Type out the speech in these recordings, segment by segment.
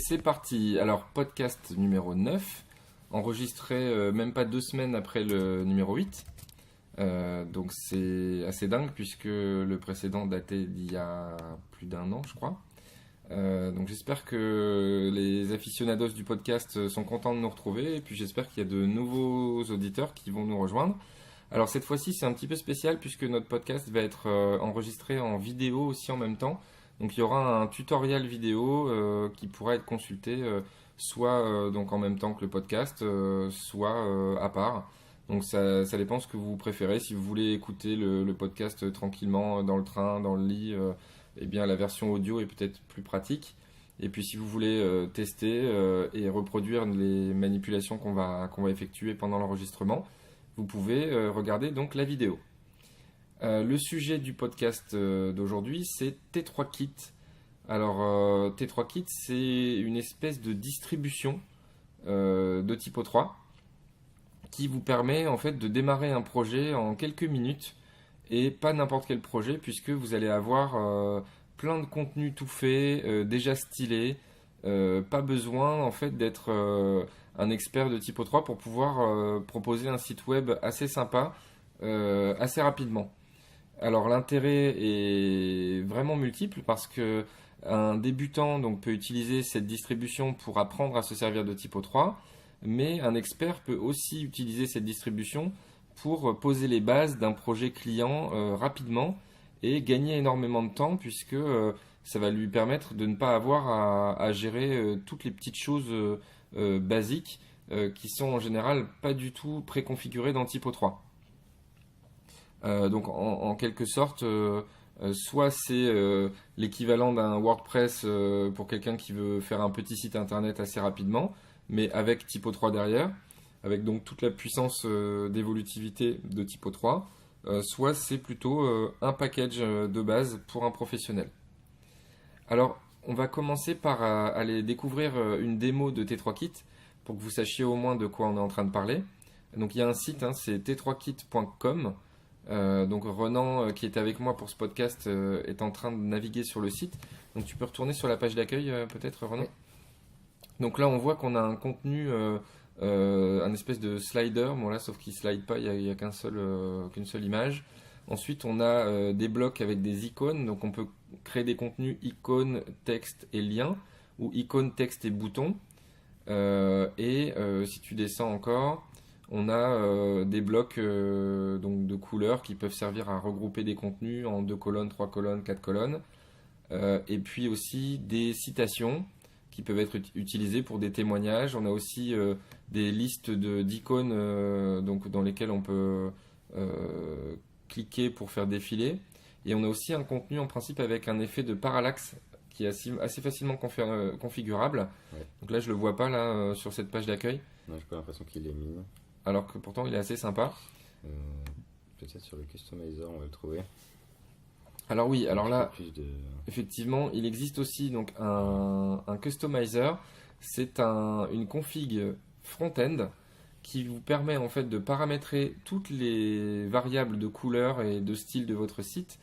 c'est parti. Alors, podcast numéro 9, enregistré même pas 2 semaines après le numéro 8. Donc c'est assez dingue puisque le précédent datait d'il y a plus d'un an, je crois. Donc j'espère que les aficionados du podcast sont contents de nous retrouver et puis j'espère qu'il y a de nouveaux auditeurs qui vont nous rejoindre. Alors cette fois-ci c'est un petit peu spécial puisque notre podcast va être enregistré en vidéo aussi en même temps. Donc il y aura un tutoriel vidéo qui pourra être consulté soit donc en même temps que le podcast, soit à part. Donc ça dépend ce que vous préférez. Si vous voulez écouter le podcast tranquillement dans le train, dans le lit, eh bien la version audio est peut-être plus pratique. Et puis si vous voulez tester et reproduire les manipulations qu'on va effectuer pendant l'enregistrement, vous pouvez regarder donc la vidéo. Le sujet du podcast d'aujourd'hui, c'est T3Kit. Alors, T3Kit, c'est une espèce de distribution de Typo 3 qui vous permet en fait de démarrer un projet en quelques minutes et pas n'importe quel projet puisque vous allez avoir plein de contenu tout fait, déjà stylé. Pas besoin en fait d'être un expert de Typo 3 pour pouvoir proposer un site web assez sympa assez rapidement. Alors l'intérêt est vraiment multiple parce que un débutant donc, peut utiliser cette distribution pour apprendre à se servir de Typo 3, mais un expert peut aussi utiliser cette distribution pour poser les bases d'un projet client rapidement et gagner énormément de temps puisque ça va lui permettre de ne pas avoir à gérer toutes les petites choses basiques qui sont en général pas du tout préconfigurées dans Typo 3. Donc en quelque sorte, soit c'est l'équivalent d'un WordPress pour quelqu'un qui veut faire un petit site internet assez rapidement, mais avec Typo 3 derrière, avec donc toute la puissance d'évolutivité de Typo 3, soit c'est plutôt un package de base pour un professionnel. Alors on va commencer par aller découvrir une démo de T3Kit pour que vous sachiez au moins de quoi on est en train de parler. Donc il y a un site, hein, c'est t3kit.com. Donc Renan qui était avec moi pour ce podcast est en train de naviguer sur le site. Donc tu peux retourner sur la page d'accueil peut-être Renan. Donc là on voit qu'on a un contenu, un espèce de slider, bon là sauf qu'il ne slide pas, il n'y a qu'une seule image. Ensuite on a des blocs avec des icônes, donc on peut créer des contenus icônes, texte et liens, ou icônes, texte et boutons. Si tu descends encore, on a des blocs donc de couleurs qui peuvent servir à regrouper des contenus en 2 colonnes, 3 colonnes, 4 colonnes. Et puis aussi des citations qui peuvent être utilisées pour des témoignages. On a aussi des listes d'icônes donc dans lesquelles on peut cliquer pour faire défiler. Et on a aussi un contenu en principe avec un effet de parallaxe qui est assez facilement configurable. Ouais. Donc là je le vois pas là sur cette page d'accueil. Non, j'ai pas l'impression qu'il est mis. Alors que pourtant il est assez sympa. Peut-être sur le customizer on va le trouver. Alors oui, alors là, Plus de... effectivement, il existe aussi donc un customizer. C'est une config front-end qui vous permet en fait de paramétrer toutes les variables de couleur et de style de votre site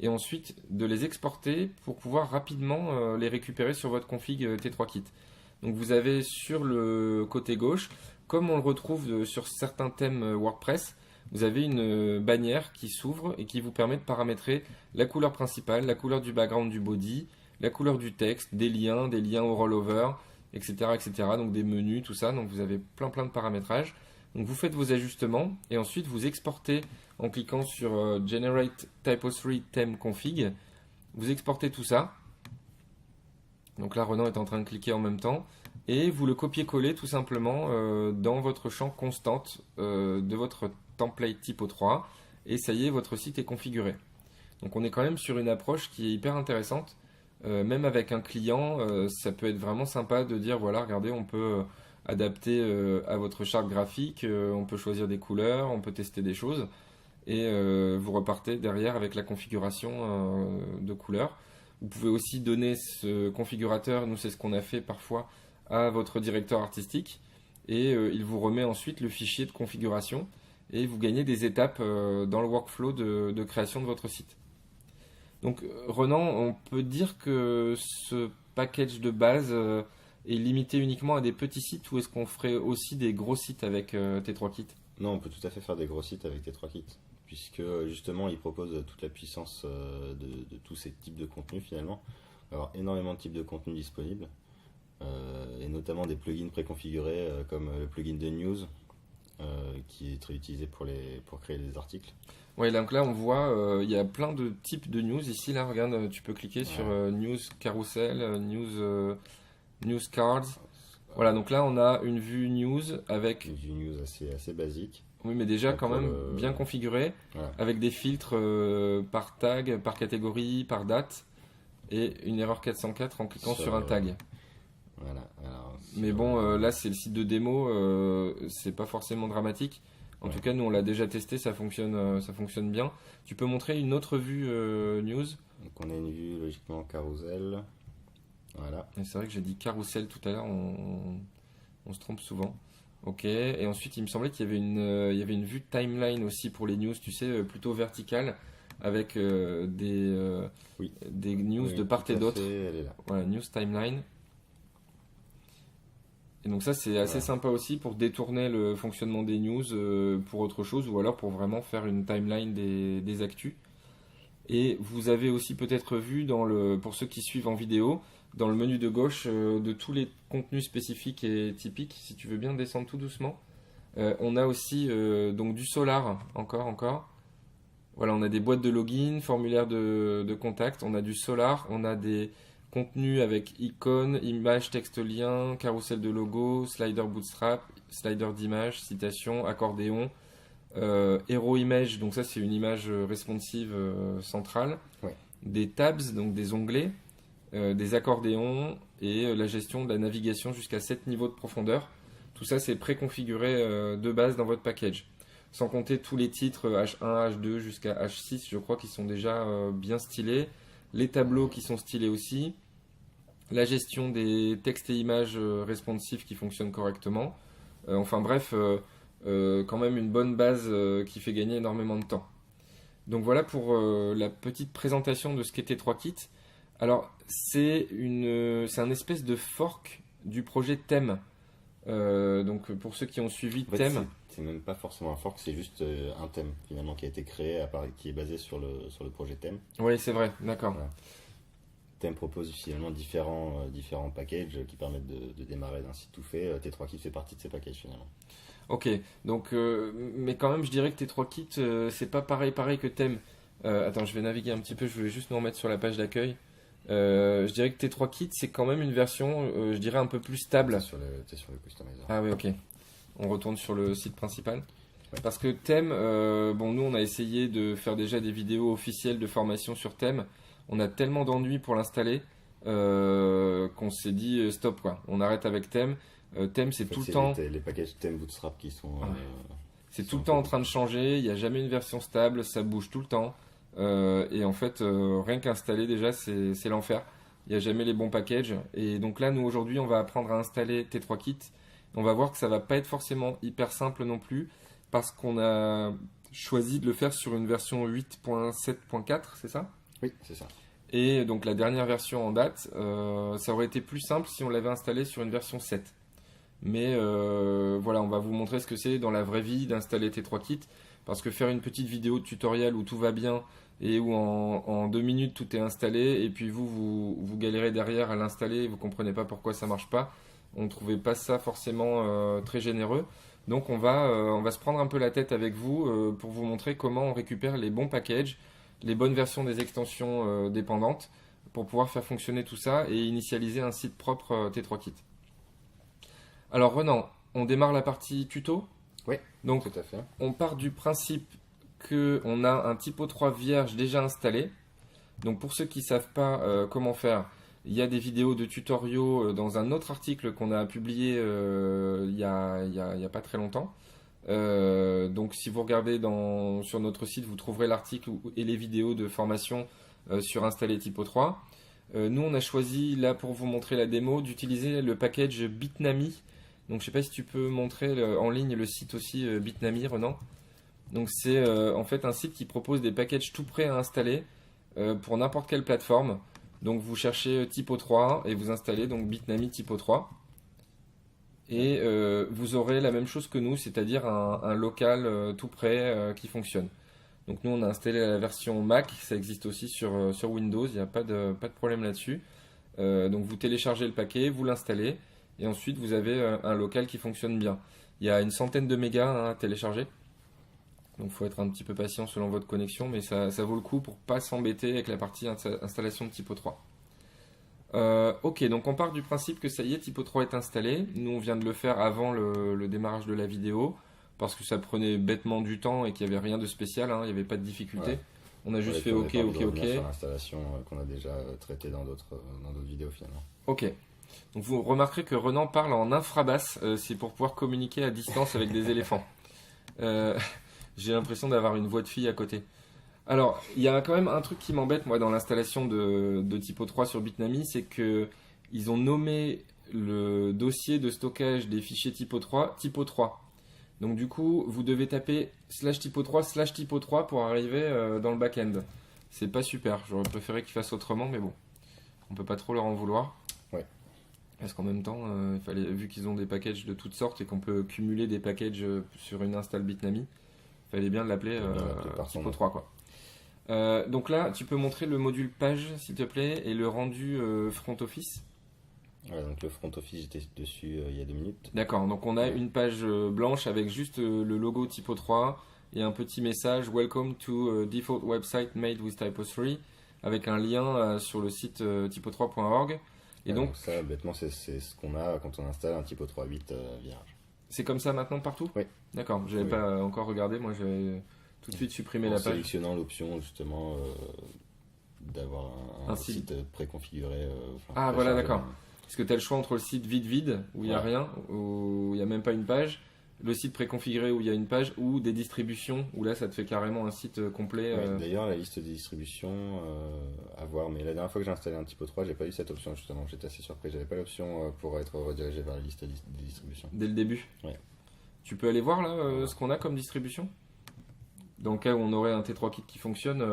et ensuite de les exporter pour pouvoir rapidement les récupérer sur votre config T3Kit. Donc vous avez sur le côté gauche, comme on le retrouve sur certains thèmes WordPress, vous avez une bannière qui s'ouvre et qui vous permet de paramétrer la couleur principale, la couleur du background du body, la couleur du texte, des liens au rollover, etc., etc. Donc des menus, tout ça. Donc vous avez plein de paramétrages. Donc vous faites vos ajustements et ensuite vous exportez en cliquant sur Generate Typo3 Theme Config. Vous exportez tout ça. Donc là, Renan est en train de cliquer en même temps. Et vous le copiez-collez tout simplement dans votre champ constante de votre template Typo 3. Et ça y est, votre site est configuré. Donc on est quand même sur une approche qui est hyper intéressante. Même avec un client, ça peut être vraiment sympa de dire, voilà, regardez, on peut adapter à votre charte graphique, on peut choisir des couleurs, on peut tester des choses. Et vous repartez derrière avec la configuration de couleurs. Vous pouvez aussi donner ce configurateur, nous c'est ce qu'on a fait parfois, à votre directeur artistique et il vous remet ensuite le fichier de configuration et vous gagnez des étapes dans le workflow de création de votre site. Donc Renan, on peut dire que ce package de base est limité uniquement à des petits sites ou est-ce qu'on ferait aussi des gros sites avec T3Kit? Non, on peut tout à fait faire des gros sites avec T3Kit, puisque justement, ils proposent toute la puissance de tous ces types de contenus finalement. Il va y avoir énormément de types de contenus disponibles, et notamment des plugins préconfigurés comme le plugin de News, qui est très utilisé pour créer des articles. Ouais, donc là on voit, il y a plein de types de news ici. Là, regarde, tu peux cliquer sur news carousel, news cards. Voilà, donc là on a une vue news avec. Une vue news assez basique. Oui, mais déjà Donc, quand même bien configurée, Voilà. avec des filtres par tag, par catégorie, par date, et une erreur 404 en cliquant sur un tag. Voilà. Alors, Mais bon, là c'est le site de démo, c'est pas forcément dramatique. En tout cas, nous on l'a déjà testé, ça fonctionne bien. Tu peux montrer une autre vue news. donc on a une vue logiquement carousel. Voilà. Et c'est vrai que j'ai dit carrousel tout à l'heure, on se trompe souvent. Ok, et ensuite il me semblait qu'il y avait une vue timeline aussi pour les news, tu sais, plutôt verticale, avec Oui. des news Oui, de part tout et à d'autre. fait, elle est là. Voilà, news timeline. Et donc ça c'est assez Voilà. sympa aussi pour détourner le fonctionnement des news pour autre chose ou alors pour vraiment faire une timeline des actus. Et vous avez aussi peut-être vu pour ceux qui suivent en vidéo, dans le menu de gauche de tous les contenus spécifiques et typiques, si tu veux bien descendre tout doucement. On a aussi donc du Solar, encore. Voilà, on a des boîtes de login, formulaire de contact, on a du Solar, on a des contenus avec icônes, images, texte, lien, carrousel de logo, slider bootstrap, slider d'image, citation, accordéon, hero image, donc ça c'est une image responsive centrale, Ouais. des tabs, donc des onglets, des accordéons et la gestion de la navigation jusqu'à 7 niveaux de profondeur. Tout ça c'est préconfiguré de base dans votre package. Sans compter tous les titres H1, H2 jusqu'à H6, je crois qu'ils sont déjà bien stylés. Les tableaux qui sont stylés aussi. La gestion des textes et images responsives qui fonctionnent correctement. Enfin bref, quand même une bonne base qui fait gagner énormément de temps. Donc voilà pour la petite présentation de ce qu'était 3Kit. Alors c'est un espèce de fork du projet Thème. Donc pour ceux qui ont suivi En fait, Thème. c'est même pas forcément un fork, c'est juste un thème finalement qui a été créé, qui est basé sur le projet thème. Oui, c'est vrai, d'accord. Voilà. Thème propose finalement différents packages qui permettent de démarrer d'un site tout fait. T3Kit fait partie de ces packages finalement. Ok, donc, mais quand même, je dirais que T3Kit, c'est pas pareil que Thème. Attends, je vais naviguer un petit peu, je vais juste nous remettre sur la page d'accueil. Je dirais que T3Kit, c'est quand même une version, je dirais, un peu plus stable. T'es sur le customizer. Ah oui, ok. On retourne sur le site principal. Ouais. Parce que Thème, bon, nous, on a essayé de faire déjà des vidéos officielles de formation sur Thème. On a tellement d'ennuis pour l'installer qu'on s'est dit stop, quoi. On arrête avec Thème. Thème, c'est En fait, tout le temps. Les packages thème Bootstrap qui sont. C'est qui tout sont le temps un en peu train de changer, il n'y a jamais une version stable, ça bouge tout le temps. Et en fait, rien qu'installer déjà, c'est l'enfer. Il n'y a jamais les bons packages. Et donc là, nous aujourd'hui, on va apprendre à installer T3Kit. On va voir que ça va pas être forcément hyper simple non plus, parce qu'on a choisi de le faire sur une version 8.7.4, c'est ça? Oui, c'est ça. Et donc la dernière version en date, ça aurait été plus simple si on l'avait installé sur une version 7. Mais voilà, on va vous montrer ce que c'est dans la vraie vie d'installer T3Kit. Parce que faire une petite vidéo de tutoriel où tout va bien et où en 2 minutes tout est installé et puis vous galérez derrière à l'installer et vous comprenez pas pourquoi ça marche pas, on ne trouvait pas ça forcément très généreux. Donc on va se prendre un peu la tête avec vous pour vous montrer comment on récupère les bons packages, les bonnes versions des extensions dépendantes pour pouvoir faire fonctionner tout ça et initialiser un site propre T3Kit. Alors Renan, on démarre la partie tuto. Oui, Donc tout à fait. on part du principe qu'on a un typo 3 vierge déjà installé. Donc pour ceux qui ne savent pas comment faire, il y a des vidéos de tutoriaux dans un autre article qu'on a publié il y a pas très longtemps. Donc si vous regardez sur notre site, vous trouverez l'article et les vidéos de formation sur installer typo 3. Nous on a choisi là pour vous montrer la démo d'utiliser le package Bitnami. Donc je sais pas si tu peux montrer en ligne le site aussi Bitnami, Renan. Donc c'est en fait un site qui propose des packages tout prêts à installer pour n'importe quelle plateforme. Donc vous cherchez Typo 3 et vous installez donc Bitnami Typo 3. Et vous aurez la même chose que nous, c'est-à-dire un local tout prêt qui fonctionne. Donc nous, on a installé la version Mac, ça existe aussi sur Windows, il n'y a pas de problème là-dessus. Donc vous téléchargez le paquet, vous l'installez, et ensuite vous avez un local qui fonctionne bien. Il y a une centaine de mégas à télécharger, donc il faut être un petit peu patient selon votre connexion, mais ça vaut le coup pour pas s'embêter avec la partie installation de Typo 3. Ok, donc on part du principe que ça y est, Typo 3 est installé. Nous, on vient de le faire avant le démarrage de la vidéo, parce que ça prenait bêtement du temps et qu'il n'y avait rien de spécial, hein, il n'y avait pas de difficulté. Ouais. On a juste fait On ok, est pas ok, obligé de ok. revenir sur l'installation qu'on a déjà traité dans d'autres vidéos finalement. Ok. Donc vous remarquerez que Renan parle en infrabasse, c'est pour pouvoir communiquer à distance avec des éléphants. J'ai l'impression d'avoir une voix de fille à côté. Alors, il y a quand même un truc qui m'embête moi dans l'installation de Typo 3 sur Bitnami, c'est que ils ont nommé le dossier de stockage des fichiers Typo 3 Typo 3. Donc du coup, vous devez taper /Typo 3 /Typo 3 pour arriver dans le back-end. C'est pas super, j'aurais préféré qu'ils fassent autrement, mais bon, on peut pas trop leur en vouloir. Ouais. Parce qu'en même temps, vu qu'ils ont des packages de toutes sortes et qu'on peut cumuler des packages sur une install Bitnami, il fallait bien l'appeler Typo 3 quoi. Donc là, tu peux montrer le module page s'il te plaît et le rendu front office. Ouais, donc le front office, j'étais dessus il y a 2 minutes. D'accord, donc on a une page blanche avec juste le logo Typo 3 et un petit message Welcome to default website made with Typo 3 avec un lien sur le site typo3.org. Et donc ça, bêtement, c'est ce qu'on a quand on installe un Typo 3.8 vierge. C'est comme ça maintenant partout? Oui. D'accord, j'avais pas encore regardé, moi j'avais tout de suite supprimé la page. En sélectionnant l'option justement d'avoir un site préconfiguré. Ah voilà, d'accord. Parce que tu as le choix entre le site vide, où il n'y a rien, où il n'y a même pas une page, le site préconfiguré où il y a une page, ou des distributions, où là ça te fait carrément un site complet. D'ailleurs, la liste des distributions, à voir, mais la dernière fois que j'ai installé un Typo 3, j'ai pas eu cette option justement, j'étais assez surpris, j'avais pas l'option pour être redirigé vers la liste des distributions. Dès le début. Ouais. Tu peux aller voir là ce qu'on a comme distribution? Dans le cas où on aurait un T3 Kit qui fonctionne,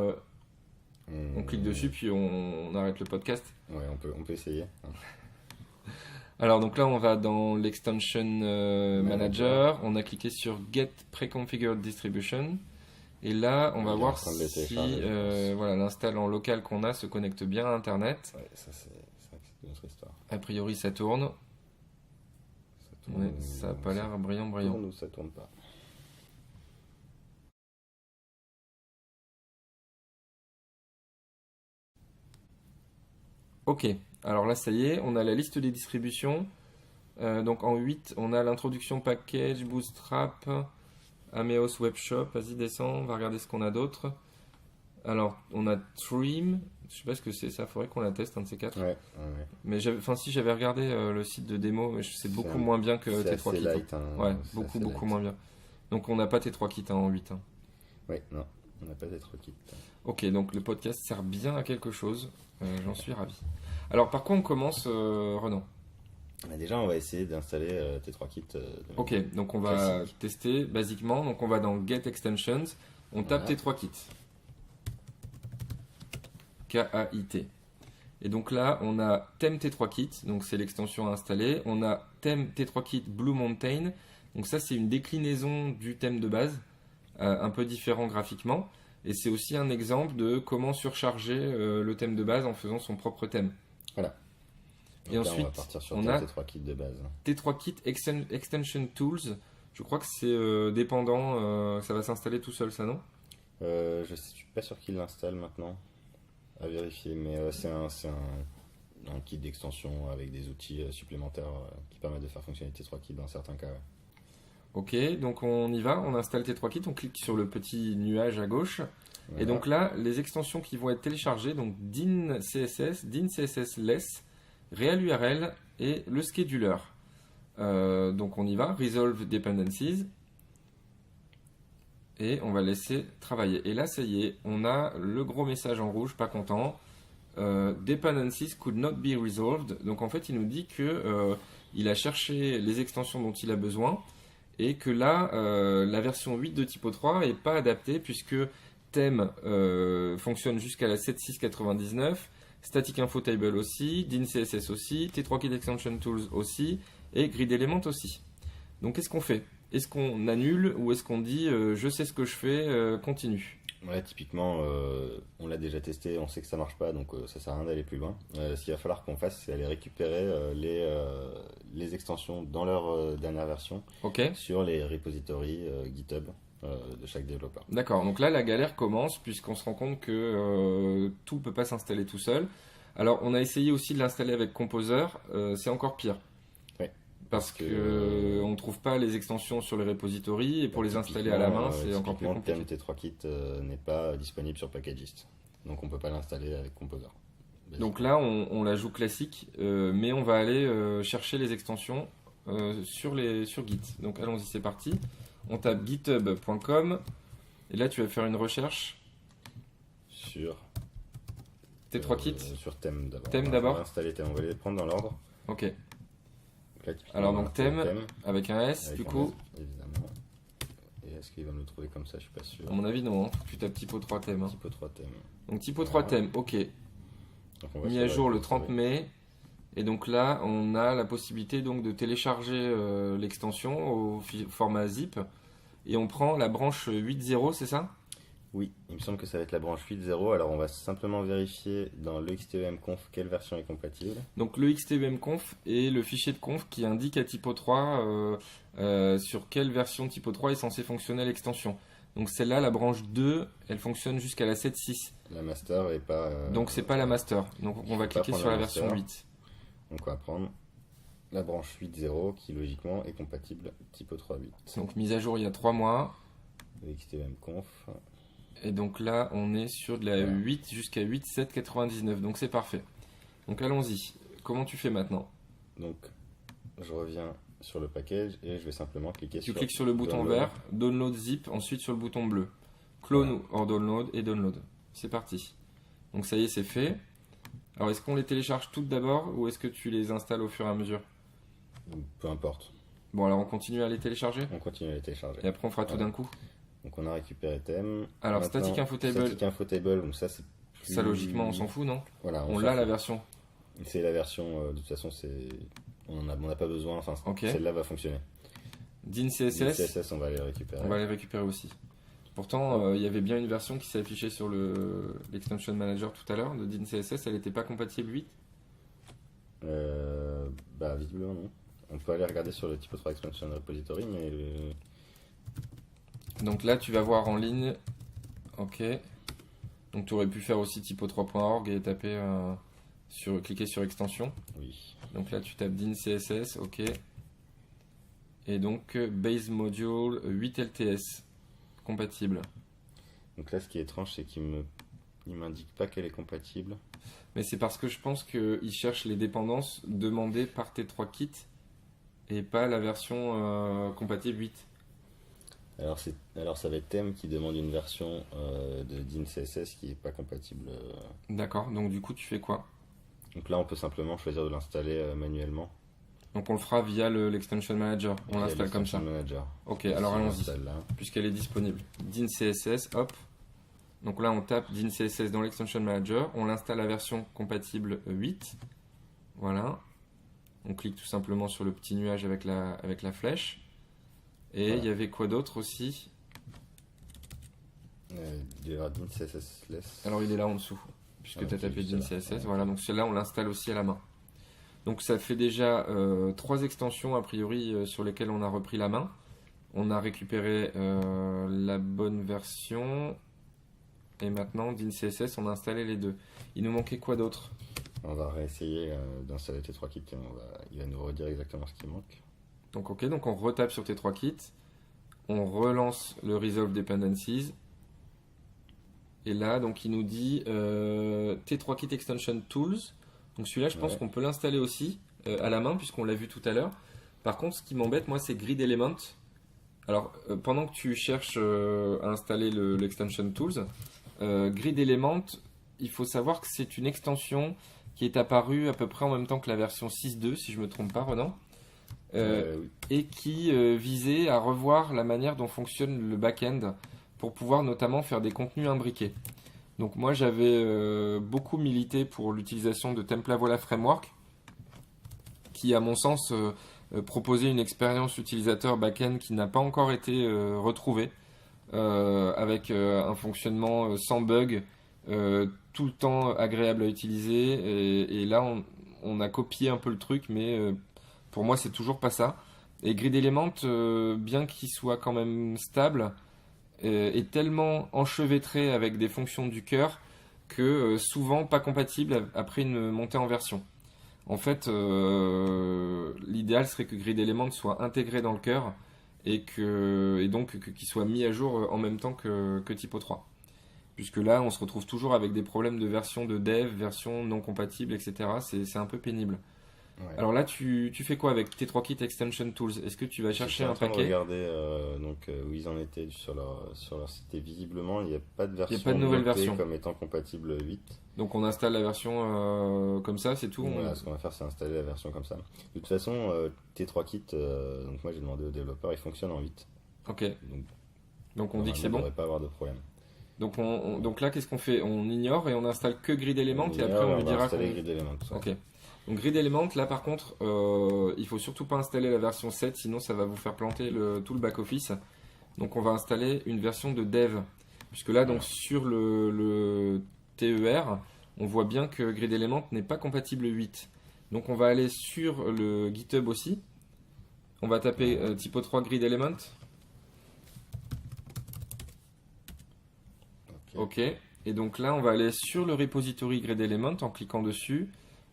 on clique dessus puis on arrête le podcast. Ouais, on peut essayer. Alors donc là on va dans l'extension manager, on a cliqué sur Get Preconfigured Distribution et là on va voir si voilà, l'install en local qu'on a se connecte bien à internet. Ouais, ça c'est notre histoire. A priori ça tourne. Ouais, ça n'a pas l'air brillant. Tourne ou ça tourne pas. Ok, alors là ça y est, on a la liste des distributions. Donc en 8, on a l'introduction package, Bootstrap, Ameos Webshop. Vas-y, descends, on va regarder ce qu'on a d'autre. Alors, on a Trim, je sais pas ce que c'est ça, faudrait qu'on la teste, un de ces quatre. Ouais. Mais si j'avais regardé le site de démo, mais c'est beaucoup moins bien que T3 Kit. Light, hein. Ouais, beaucoup moins bien. Donc on n'a pas T3 Kit en 8. Hein. Ouais, non, on n'a pas T3 Kit. Ok, donc le podcast sert bien à quelque chose, j'en suis ravi. Alors par quoi on commence, Renan? Déjà, on va essayer d'installer T3 Kit. Ok, donc on va tester basiquement. Donc on va dans Get Extensions, on tape T3 Kit. K-A-I-T. Et donc là, on a thème T3 Kit, donc c'est l'extension à installer. On a thème T3 Kit Blue Mountain, donc ça c'est une déclinaison du thème de base, un peu différent graphiquement. Et c'est aussi un exemple de comment surcharger le thème de base en faisant son propre thème. Voilà. Donc et là, ensuite, on va partir sur T3 Kit de base. T3 Kit Extension Tools, je crois que c'est dépendant, ça va s'installer tout seul, ça non? Je suis pas sûr qu'il l'installe maintenant, à vérifier, mais c'est un kit d'extension avec des outils supplémentaires qui permettent de faire fonctionner T3 Kit dans certains cas. Ouais. Ok, donc on y va, on installe T3 Kit, on clique sur le petit nuage à gauche. Voilà. Et donc là, les extensions qui vont être téléchargées, donc din CSS less, real URL et le scheduler. Donc on y va, resolve dependencies. Et on va laisser travailler. Et là, ça y est, on a le gros message en rouge, pas content. Dependencies could not be resolved. Donc en fait, il nous dit que il a cherché les extensions dont il a besoin et que là, la version 8 de Typo 3 n'est pas adaptée puisque thème fonctionne jusqu'à la 7.6.99, Static Info Table aussi, din CSS aussi, T3 Kit Extension Tools aussi, et Grid Element aussi. Donc qu'est-ce qu'on fait? Est-ce qu'on annule ou est-ce qu'on dit je sais ce que je fais, continue? Ouais, typiquement, on l'a déjà testé, on sait que ça marche pas, donc ça sert à rien d'aller plus loin. Ce qu'il va falloir qu'on fasse, c'est aller récupérer les extensions dans leur dernière version Ok. sur les repositories GitHub de chaque développeur. D'accord, donc là la galère commence puisqu'on se rend compte que tout ne peut pas s'installer tout seul. Alors on a essayé aussi de l'installer avec Composer, c'est encore pire. Ouais. Parce que on ne trouve pas les extensions sur les repositories et pour les installer à la main c'est encore plus compliqué. Le TM-T3Kit n'est pas disponible sur Packagist, donc on peut pas l'installer avec Composer. Donc là on la joue classique, mais on va aller chercher les extensions sur Git. Donc allons-y, c'est parti. On tape github.com et là tu vas faire une recherche sur T3Kit. Sur thème d'abord. Thème d'abord. On va installer thème, on va les prendre dans l'ordre. Ok. Là, alors donc thème avec un S avec du un coup. S, évidemment. Et est-ce qu'il va me le trouver comme ça? Je suis pas sûr. À mon avis non, hein. Tu tapes typo 3 thème. Hein. Typo 3 thème. Donc typo 3 thème, ok. Donc, Mis à jour le 30 mai. Et donc là, on a la possibilité donc de télécharger l'extension au format zip. Et on prend la branche 8.0, c'est ça? Oui, il me semble que ça va être la branche 8.0. Alors on va simplement vérifier dans le xtemconf quelle version est compatible. Donc le xtemconf est le fichier de conf qui indique à typo 3 sur quelle version typo 3 est censée fonctionner l'extension. Donc celle-là, la branche 2, elle fonctionne jusqu'à la 7.6. La master est pas... donc c'est pas la master. Donc on va cliquer sur la version 8. Donc on va prendre la branche 8.0 qui logiquement est compatible typo 3.8. Donc mise à jour il y a 3 mois. Le xtemconf. Et donc là on est sur de la 8 jusqu'à 8.7.99. Donc c'est parfait. Donc allons-y. Comment tu fais maintenant? Donc je reviens sur le package et je vais simplement cliquer Tu cliques sur le bouton vert, download zip, ensuite sur le bouton bleu. Clone or download et download. C'est parti. Donc ça y est, c'est fait. Alors est-ce qu'on les télécharge toutes d'abord ou est-ce que tu les installes au fur et à mesure? Peu importe. Bon alors on continue à les télécharger? On continue à les télécharger. Et après on fera tout d'un coup? Donc on a récupéré thème. Alors static info table. Static info table, donc ça c'est plus... Ça logiquement on s'en fout, non? Voilà, on l'a la version. C'est la version, de toute façon c'est... on n'a pas besoin, enfin celle-là va fonctionner. Din CSS. Din CSS on va les récupérer. On va les récupérer aussi. Pourtant il y avait bien une version qui s'est affichée sur l'extension manager tout à l'heure de Din CSS, elle n'était pas compatible 8? Bah visiblement non. On peut aller regarder sur le typo 3 expansion repository, mais donc là tu vas voir en ligne. Ok. Donc tu aurais pu faire aussi typo3.org et taper cliquer sur extension. Oui. Donc là tu tapes din CSS, ok. Et donc base module 8 LTS compatible. Donc là ce qui est étrange c'est qu'il m'indique pas qu'elle est compatible. Mais c'est parce que je pense qu'il cherche les dépendances demandées par T3Kit et pas la version compatible 8. Alors ça va être thème qui demande une version de din CSS qui est pas compatible. D'accord, donc du coup tu fais quoi? Donc là on peut simplement choisir de l'installer manuellement. Donc on le fera via l'extension manager, on l'installe comme ça. Manager. Ok, alors allons-y, puisqu'elle est disponible. Din CSS, hop. Donc là on tape din CSS dans l'extension manager, on l'installe la version compatible 8. Voilà. On clique tout simplement sur le petit nuage avec la flèche. Et il y avait quoi d'autre aussi? Il y aura din CSS less. Alors il est là en dessous, puisque tu as tapé din CSS. Voilà, donc celle-là on l'installe aussi à la main. Donc ça fait déjà 3 extensions a priori sur lesquelles on a repris la main. On a récupéré la bonne version. Et maintenant, din CSS, on a installé les deux. Il nous manquait quoi d'autre? On va réessayer d'installer T3Kit et il va nous redire exactement ce qui manque. Donc ok, donc on retape sur T3Kit. On relance le Resolve Dependencies. Et là, donc il nous dit T3Kit Extension Tools. Donc celui-là, je pense qu'on peut l'installer aussi à la main, puisqu'on l'a vu tout à l'heure. Par contre, ce qui m'embête, moi, c'est Grid Element. Alors, pendant que tu cherches à installer l'extension Tools, Grid Element, il faut savoir que c'est une extension qui est apparue à peu près en même temps que la version 6.2, si je ne me trompe pas, Renan, oui. et qui visait à revoir la manière dont fonctionne le back-end pour pouvoir notamment faire des contenus imbriqués. Donc moi, j'avais beaucoup milité pour l'utilisation de Templavola Framework, qui, à mon sens, proposer une expérience utilisateur back-end qui n'a pas encore été retrouvée, avec un fonctionnement sans bug, tout le temps agréable à utiliser. Et là, on a copié un peu le truc, mais pour moi, c'est toujours pas ça. Et Grid Element, bien qu'il soit quand même stable, est tellement enchevêtré avec des fonctions du cœur que souvent pas compatible après une montée en version. En fait, l'idéal serait que Grid Element soit intégré dans le cœur et donc qu'il soit mis à jour en même temps que Typo 3. Puisque là, on se retrouve toujours avec des problèmes de version de dev, version non compatible, etc. C'est un peu pénible. Ouais. Alors là, tu fais quoi avec T3Kit Extension Tools? Est-ce que tu vas chercher un paquet? Regarder où ils en étaient sur leur site. Et visiblement, il n'y a pas de version Il n'y a pas de nouvelle notée version. comme étant compatible 8. Donc on installe la version comme ça, c'est tout. Voilà, ce qu'on va faire, c'est installer la version comme ça. De toute façon, T3Kit, donc moi j'ai demandé au développeur, il fonctionne en 8. Ok. Donc on dit que c'est Il ne bon. devrait pas avoir de problème. Donc là, qu'est-ce qu'on fait? On ignore et on installe que Grid Element et après on on lui va dira installer Grid Element. Ok. Donc Grid Element, là par contre, il faut surtout pas installer la version 7, sinon ça va vous faire planter tout le back-office. Donc on va installer une version de dev. Puisque là, donc sur le TER, on voit bien que Grid Element n'est pas compatible 8. Donc on va aller sur le GitHub aussi. On va taper Typo 3 Grid Element. Ok. Et donc là, on va aller sur le repository Grid Element en cliquant dessus.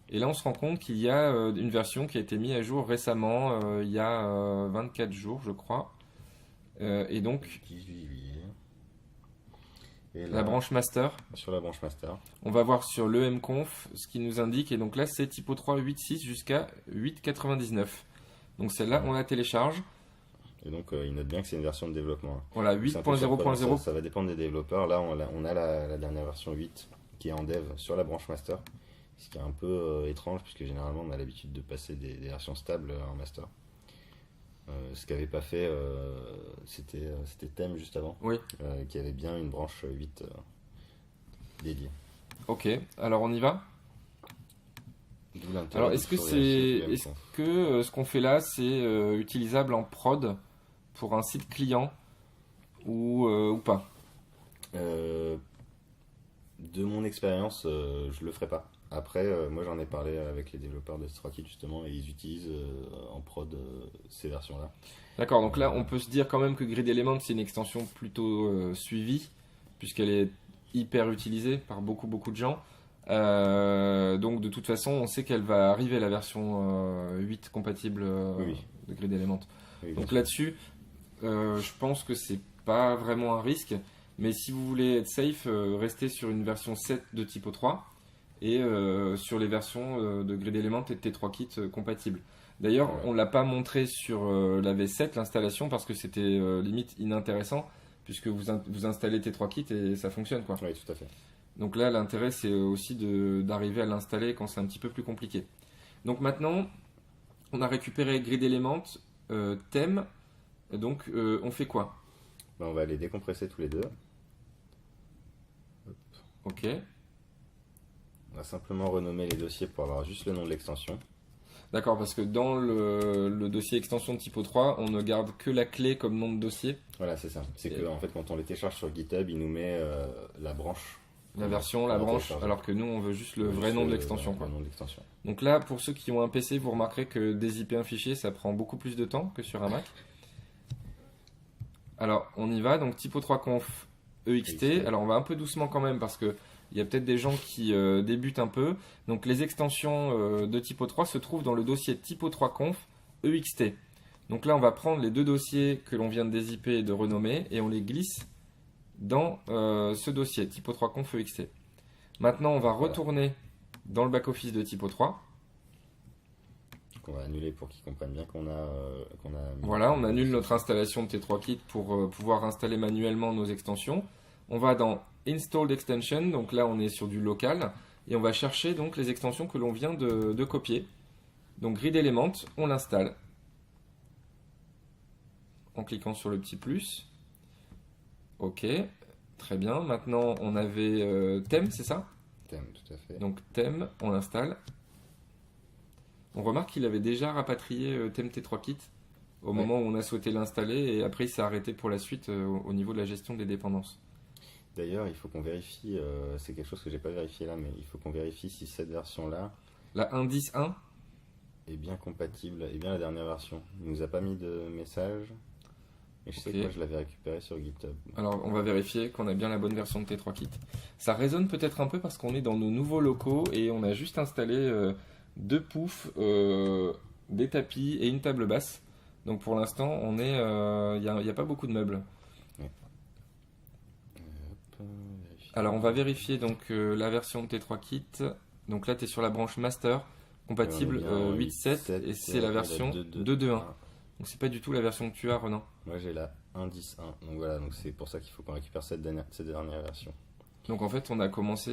Et là, on se rend compte qu'il y a une version qui a été mise à jour récemment, il y a 24 jours, je crois. Et donc, 18 juillet. Et là, la branche master. sur la branche master. On va voir sur l'emconf ce qui nous indique. Et donc là, c'est Typo 3 8.6 jusqu'à 8.99. Donc celle-là, on la télécharge. Et donc, il note bien que c'est une version de développement. Voilà, C'est un peu surprenant, 8.0.0. ça va dépendre des développeurs. Là, on a la dernière version 8 qui est en dev sur la branche master. Ce qui est un peu étrange, puisque généralement, on a l'habitude de passer des versions stables en master. Ce qu'avait pas fait, c'était Thème juste avant, Oui. qui avait bien une branche 8 dédiée. Ok, alors on y va. D'où l'intérêt Alors de est-ce que surveiller est-ce que ce qu'on fait là, c'est utilisable en prod pour un site client ou pas? De mon expérience, je le ferai pas. Après, moi j'en ai parlé avec les développeurs de T3Kit justement, et ils utilisent en prod ces versions-là. D'accord, donc là on peut se dire quand même que Grid Element c'est une extension plutôt suivie, puisqu'elle est hyper utilisée par beaucoup de gens. Donc de toute façon on sait qu'elle va arriver la version 8 compatible Oui. de Grid Element. Oui, Donc là-dessus, je pense que c'est pas vraiment un risque, mais si vous voulez être safe, restez sur une version 7 de Typo 3 et sur les versions de Grid Element et de T3Kit compatibles. D'ailleurs, Ouais. on l'a pas montré sur la V7 l'installation parce que c'était limite inintéressant puisque vous installez T3Kit et ça fonctionne quoi. Oui, tout à fait. Donc là, l'intérêt c'est aussi d'arriver à l'installer quand c'est un petit peu plus compliqué. Donc maintenant, on a récupéré Grid Element, thème. Donc on fait quoi? Ben, on va les décompresser tous les deux. Ok. On va simplement renommer les dossiers pour avoir juste le nom de l'extension. D'accord, parce que dans le dossier extension de Typo 3, on ne garde que la clé comme nom de dossier. Voilà, c'est ça. C'est Et- que en fait, quand on les télécharge sur GitHub, il nous met la branche. La version, la On va branche, télécharger. alors que nous on veut juste le Juste vrai nom de l'extension. le Quoi. nom de l'extension. Donc là, pour ceux qui ont un PC, vous remarquerez que dézipper un fichier, ça prend beaucoup plus de temps que sur un Mac. Alors, on y va. Donc Typo 3 conf EXT. Alors, on va un peu doucement quand même parce que il y a peut-être des gens qui débutent un peu. Donc, les extensions de Typo 3 se trouvent dans le dossier Typo 3 conf EXT. Donc là, on va prendre les deux dossiers que l'on vient de dézipper et de renommer et on les glisse dans ce dossier Typo 3 conf EXT. Maintenant, on va retourner dans le back-office de Typo 3. Qu'on va annuler pour qu'ils comprennent bien qu'on a. Voilà, on annule notre installation de T3Kit pour pouvoir installer manuellement nos extensions. On va dans Installed Extension, donc là on est sur du local, et on va chercher donc les extensions que l'on vient de copier. Donc Grid Element, on l'installe en cliquant sur le petit plus. Ok, très bien. Maintenant on avait thème, c'est ça? Thème, tout à fait. Donc thème, on l'installe. On remarque qu'il avait déjà rapatrié Theme T3Kit au Ouais. moment où on a souhaité l'installer et après il s'est arrêté pour la suite au niveau de la gestion des dépendances. D'ailleurs, il faut qu'on vérifie, c'est quelque chose que j'ai pas vérifié là, mais il faut qu'on vérifie si cette version-là La 1.10.1, est bien compatible, est bien la dernière version. Il nous a pas mis de message, mais je sais Ok. que moi je l'avais récupéré sur GitHub. alors on va vérifier qu'on a bien la bonne version de T3Kit. Ça résonne peut-être un peu parce qu'on est dans nos nouveaux locaux et on a juste installé 2 poufs, des tapis et une table basse. Donc pour l'instant, il n'y a pas beaucoup de meubles. Hop, vérifier. Alors on va vérifier donc la version de T3Kit. Donc là tu es sur la branche master, compatible Ouais, on est bien 8.7 et c'est la version 2.2.1. Donc c'est pas du tout la version que tu as, Renan. Moi j'ai la 1.10.1, donc voilà, donc c'est pour ça qu'il faut qu'on récupère cette dernière version. Donc en fait on a commencé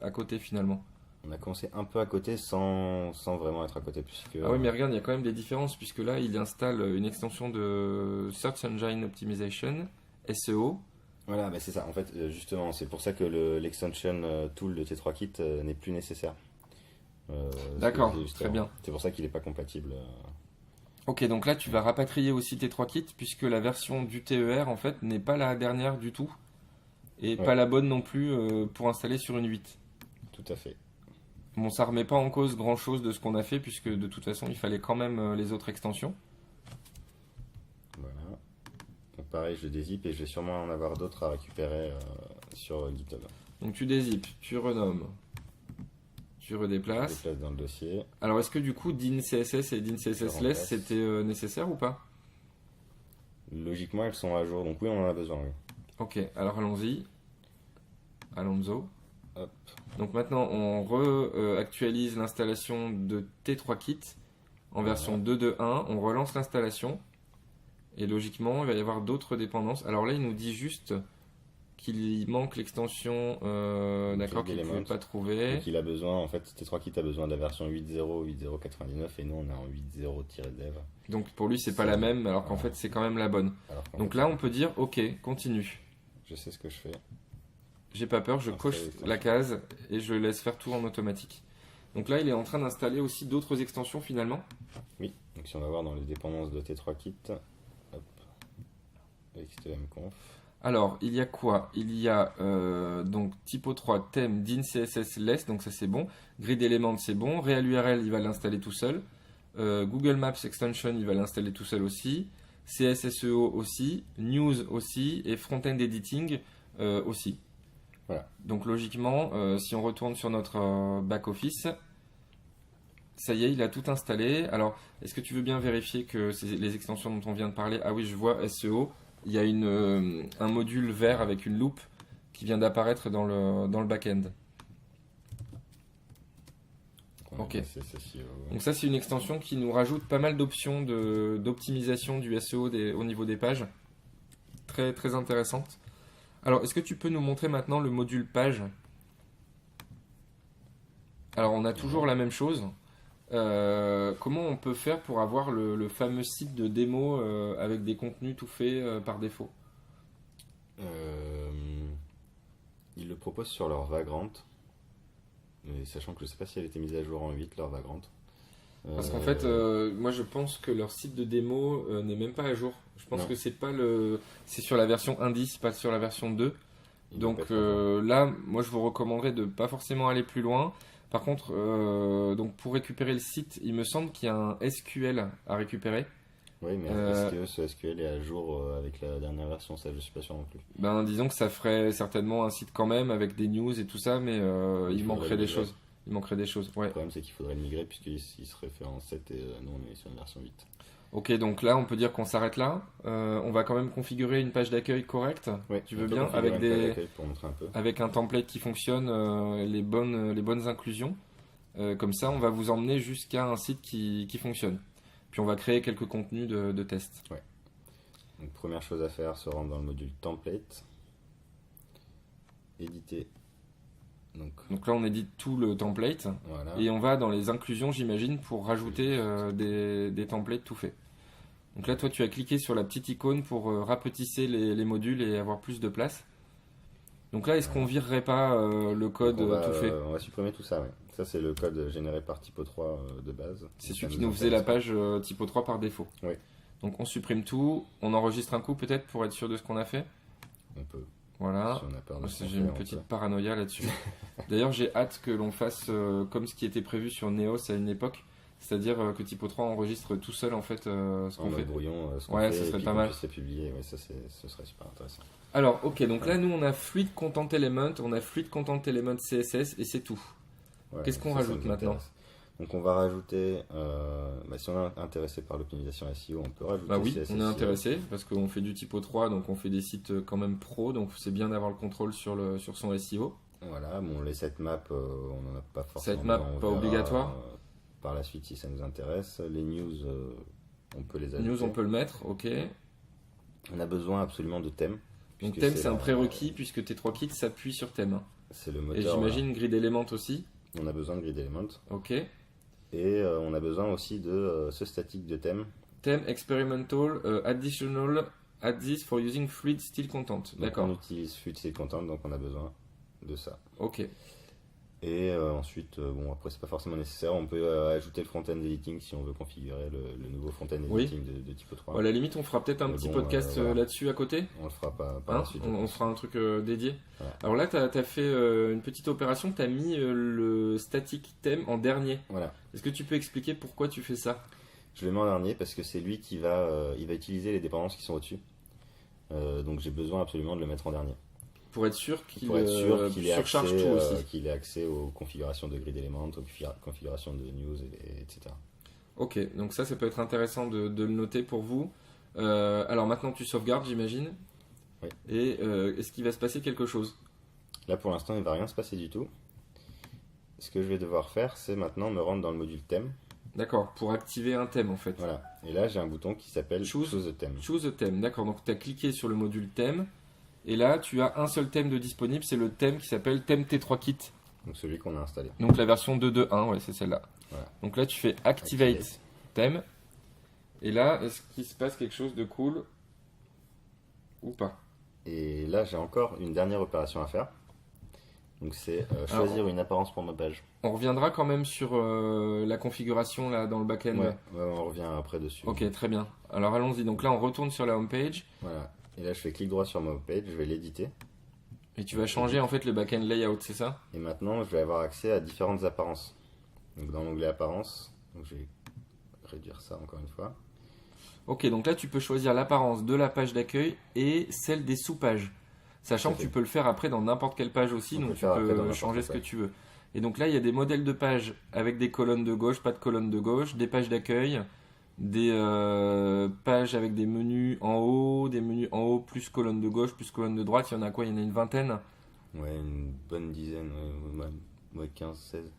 à côté finalement. On a commencé un peu à côté sans vraiment être à côté, puisque Ah oui mais regarde, il y a quand même des différences puisque là il installe une extension de Search Engine Optimization, SEO. voilà, bah c'est ça, en fait, justement, c'est pour ça que l'extension tool de T3Kit n'est plus nécessaire. D'accord, justement, très bien. c'est pour ça qu'il n'est pas compatible. Ok, donc là tu vas rapatrier aussi T3Kit puisque la version du TER en fait n'est pas la dernière du tout et Ouais. pas la bonne non plus pour installer sur une 8. Tout à fait. Bon, ça remet pas en cause grand chose de ce qu'on a fait puisque de toute façon il fallait quand même les autres extensions. Voilà. Donc pareil, je dézip et je vais sûrement en avoir d'autres à récupérer sur GitHub. Donc tu dézippes, tu renommes, tu Je redéplaces. déplace dans le dossier. Alors est-ce que du coup DIN CSS et DIN CSS remplace. less c'était nécessaire ou pas? Logiquement, elles sont à jour, donc oui, on en a besoin. Oui. Ok, alors allons-y. Alonso. Hop. Donc maintenant on re-actualise l'installation de T3Kit en version 2.2.1. On relance l'installation et logiquement il va y avoir d'autres dépendances. Alors là il nous dit juste qu'il manque l'extension d'accord qu'il ne Element. pouvait pas trouver. Donc il a besoin, en fait, T3Kit a besoin de la version 8.0, 8.0.99 et nous on est en 8.0-dev. Donc pour lui c'est pas la même alors qu'en fait c'est quand même la bonne. Alors qu'en Donc fait, là on peut dire ok continue. je sais ce que je fais. J'ai pas peur, je Installer coche l'extension. la case et je laisse faire tout en automatique. Donc là il est en train d'installer aussi d'autres extensions finalement. Oui, donc si on va voir dans les dépendances de T3Kit, hop, xtmconf, Alors, il y a quoi? Il y a donc typo 3 thème din CSS less, donc ça c'est bon. Grid element c'est bon. Real URL il va l'installer tout seul. Google Maps extension il va l'installer tout seul aussi. CSSEO aussi. News aussi. Et front-end editing aussi. Voilà. Donc logiquement, si on retourne sur notre back-office, ça y est, il a tout installé. Alors, est-ce que tu veux bien vérifier que c'est les extensions dont on vient de parler? Ah oui, je vois SEO. Il y a un module vert avec une loupe qui vient d'apparaître dans le back-end. Ok. Donc ça, c'est une extension qui nous rajoute pas mal d'options d'optimisation du SEO au niveau des pages. Très, très intéressante. Alors, est-ce que tu peux nous montrer maintenant le module page? Alors, on a toujours la même chose. Comment on peut faire pour avoir le fameux site de démo avec des contenus tout faits par défaut? Ils le proposent sur leur Vagrant, mais sachant que je ne sais pas si elle a été mise à jour en 8, leur Vagrant. Parce qu'en fait, moi je pense que leur site de démo n'est même pas à jour. Je pense Non. que c'est sur la version 1.10, pas sur la version 2. il doit Donc pas être à jour. là, moi je vous recommanderais de pas forcément aller plus loin. Par contre, donc pour récupérer le site, il me semble qu'il y a un SQL à récupérer. Oui, mais est-ce que ce SQL est à jour avec la dernière version? Ça, je suis pas sûr non plus. Ben disons que ça ferait certainement un site quand même avec des news et tout ça, mais il faudrait manquerait le des migrer. choses. Il manquerait des choses, ouais. Le problème, c'est qu'il faudrait le migrer puisqu'il serait fait en 7 et nous, on est sur une version 8. Ok, donc là on peut dire qu'on s'arrête là. On va quand même configurer une page d'accueil correcte. Ouais, Tu on veux peut bien configurer avec une page des d'accueil pour montrer un peu. avec un template qui fonctionne, les bonnes inclusions. Comme ça, on va vous emmener jusqu'à un site qui fonctionne. Puis on va créer quelques contenus de test. Donc, première chose à faire, se rendre dans le module template, éditer. Donc là, on édite tout le template Voilà. et on va dans les inclusions, j'imagine, pour rajouter des templates tout faits. Donc là, toi, tu as cliqué sur la petite icône pour rapetisser les modules et avoir plus de place. Donc là, est-ce qu'on virerait pas le code Donc tout fait? on va supprimer tout ça, ouais. Ça, c'est le code généré par Typo3 de base. C'est Donc, celui ça qui nous faisait la intéresse page typo 3 par défaut. Oui. Donc on supprime tout, on enregistre un coup peut-être pour être sûr de ce qu'on a fait. pas. On peut, Voilà. si on a peur de Moi, ce qu'on j'ai fait, une on petite peut. paranoïa là-dessus. D'ailleurs, j'ai hâte que l'on fasse comme ce qui était prévu sur Neos à une époque, c'est-à-dire que Typo 3 enregistre tout seul en fait ce En qu'on mode fait. brouillon, ce qu'on Ouais, fait, ça et serait puis pas qu'on mal. puisse les publier, ouais, ça, ce serait super intéressant. Alors, ok, donc là nous on a Fluid Content Element, on a Fluid Content Element CSS et c'est tout. Ouais, Qu'est-ce qu'on ça rajoute nous maintenant? intéresse. Donc on va rajouter, si on est intéressé par l'optimisation SEO, on peut rajouter Bah oui, CSS on est SEO. intéressé parce qu'on fait du Typo 3, donc on fait des sites quand même pro, donc c'est bien d'avoir le contrôle sur son SEO. Voilà, bon, les sitemaps, on n'en a pas forcément. Sitemap, besoin, on pas verra, obligatoire. par la suite, si ça nous intéresse. Les news, on peut les ajouter. News, on peut le mettre, ok. On a besoin absolument de thème. Donc puisque thème, c'est un la- prérequis puisque T3 Kit s'appuie sur thème, hein. C'est le Et moteur. j'imagine Grid Element aussi, On a besoin de Grid Element. ok. Et on a besoin aussi de ce statique de thème. Thème Experimental Additional Add this for using Fluid Style Content, Donc, d'accord, on utilise Fluid Style Content, donc on a besoin de ça. ok. Et ensuite, bon, après, c'est pas forcément nécessaire. On peut ajouter le front-end editing si on veut configurer le nouveau front-end Oui. editing de Typo 3. Bon, à la limite, on fera peut-être un Mais petit bon, podcast voilà. là-dessus à côté. On le fera pas par Hein, la suite. on fera un truc dédié. Voilà. Alors là, tu as fait une petite opération, tu as mis le static theme en dernier. Voilà. Est-ce que tu peux expliquer pourquoi tu fais ça? Je le mets en dernier parce que c'est lui qui il va utiliser les dépendances qui sont au-dessus. Donc j'ai besoin absolument de le mettre en dernier. Pour être sûr qu'il Pour être sûr qu'il ait surcharge accès, tout aussi. qu'il ait accès aux configurations de grid element, aux configurations de news, etc. Ok, donc ça peut être intéressant de le noter pour vous. Alors maintenant, tu sauvegardes, j'imagine. Oui. Et est-ce qu'il va se passer quelque chose? Là pour l'instant il ne va rien se passer du tout. Ce que je vais devoir faire, c'est maintenant me rendre dans le module thème. D'accord, pour activer un thème en fait. Voilà. Et là j'ai un bouton qui s'appelle Choose. Choose the theme. Choose a theme, d'accord. Donc tu as cliqué sur le module thème. Et là, tu as un seul thème de disponible, c'est le thème qui s'appelle thème T3 Kit. Donc celui qu'on a installé. Donc la version 2.2.1, ouais, c'est celle-là. Voilà. Donc là, tu fais Activate thème. Et là, est-ce qu'il se passe quelque chose de cool ou pas? Et là j'ai encore une dernière opération à faire. Donc c'est choisir une apparence pour ma page. On reviendra quand même sur la configuration là dans le back-end. Ouais, on revient après dessus. Ok, très bien. Alors allons-y. Donc là, on retourne sur la home page Voilà. Et là je fais clic droit sur ma page, je vais l'éditer. et tu vas changer en fait le back-end layout, c'est ça? Et maintenant je vais avoir accès à différentes apparences. Donc dans l'onglet apparence, donc je vais réduire ça encore une fois. Ok, donc là, tu peux choisir l'apparence de la page d'accueil et celle des sous-pages. Sachant Tout à que tu fait. peux le faire après dans n'importe quelle page aussi, On peut donc le tu faire après dans peux n'importe changer quelle ce que page. tu veux. Et donc là, il y a des modèles de pages avec des colonnes de gauche, pas de colonnes de gauche, des pages d'accueil, des pages avec des menus en haut, des menus en haut plus colonne de gauche, plus colonne de droite. Il y en a quoi? Il y en a une vingtaine. Ouais, une bonne dizaine, ouais, 15, 16.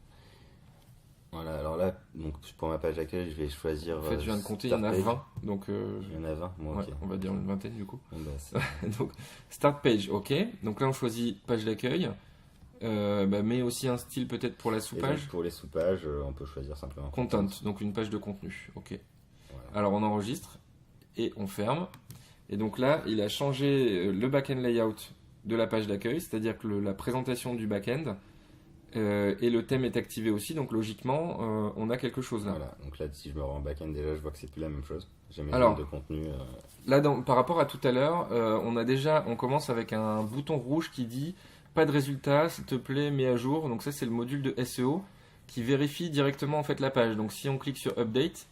Voilà, alors là, donc pour ma page d'accueil, je vais choisir. En fait, je viens de compter, il y en a Start page. 20. Donc, Il y en a 20, bon, ouais, ok. on va dire une vingtaine du coup. Bon, bah, c'est- Donc, Start Page, ok. Donc là, on choisit page d'accueil. Mais aussi un style peut-être pour la Et donc, sous-page. pour les sous-pages, on peut choisir simplement Content, donc une page de contenu. Ok. Voilà. Alors on enregistre et on ferme. Et donc là, il a changé le back-end layout de la page d'accueil, c'est-à-dire que la présentation du back-end et le thème est activé aussi. Donc logiquement, on a quelque chose là. Voilà, donc là, si je me rends en back-end, déjà, je vois que c'est plus la même chose. J'ai mes Alors, zones de contenu. Là, par rapport à tout à l'heure, on commence avec un bouton rouge qui dit pas de résultat, s'il te plaît, mets à jour. Donc ça, c'est le module de SEO qui vérifie directement en fait la page. Donc si on clique sur Update,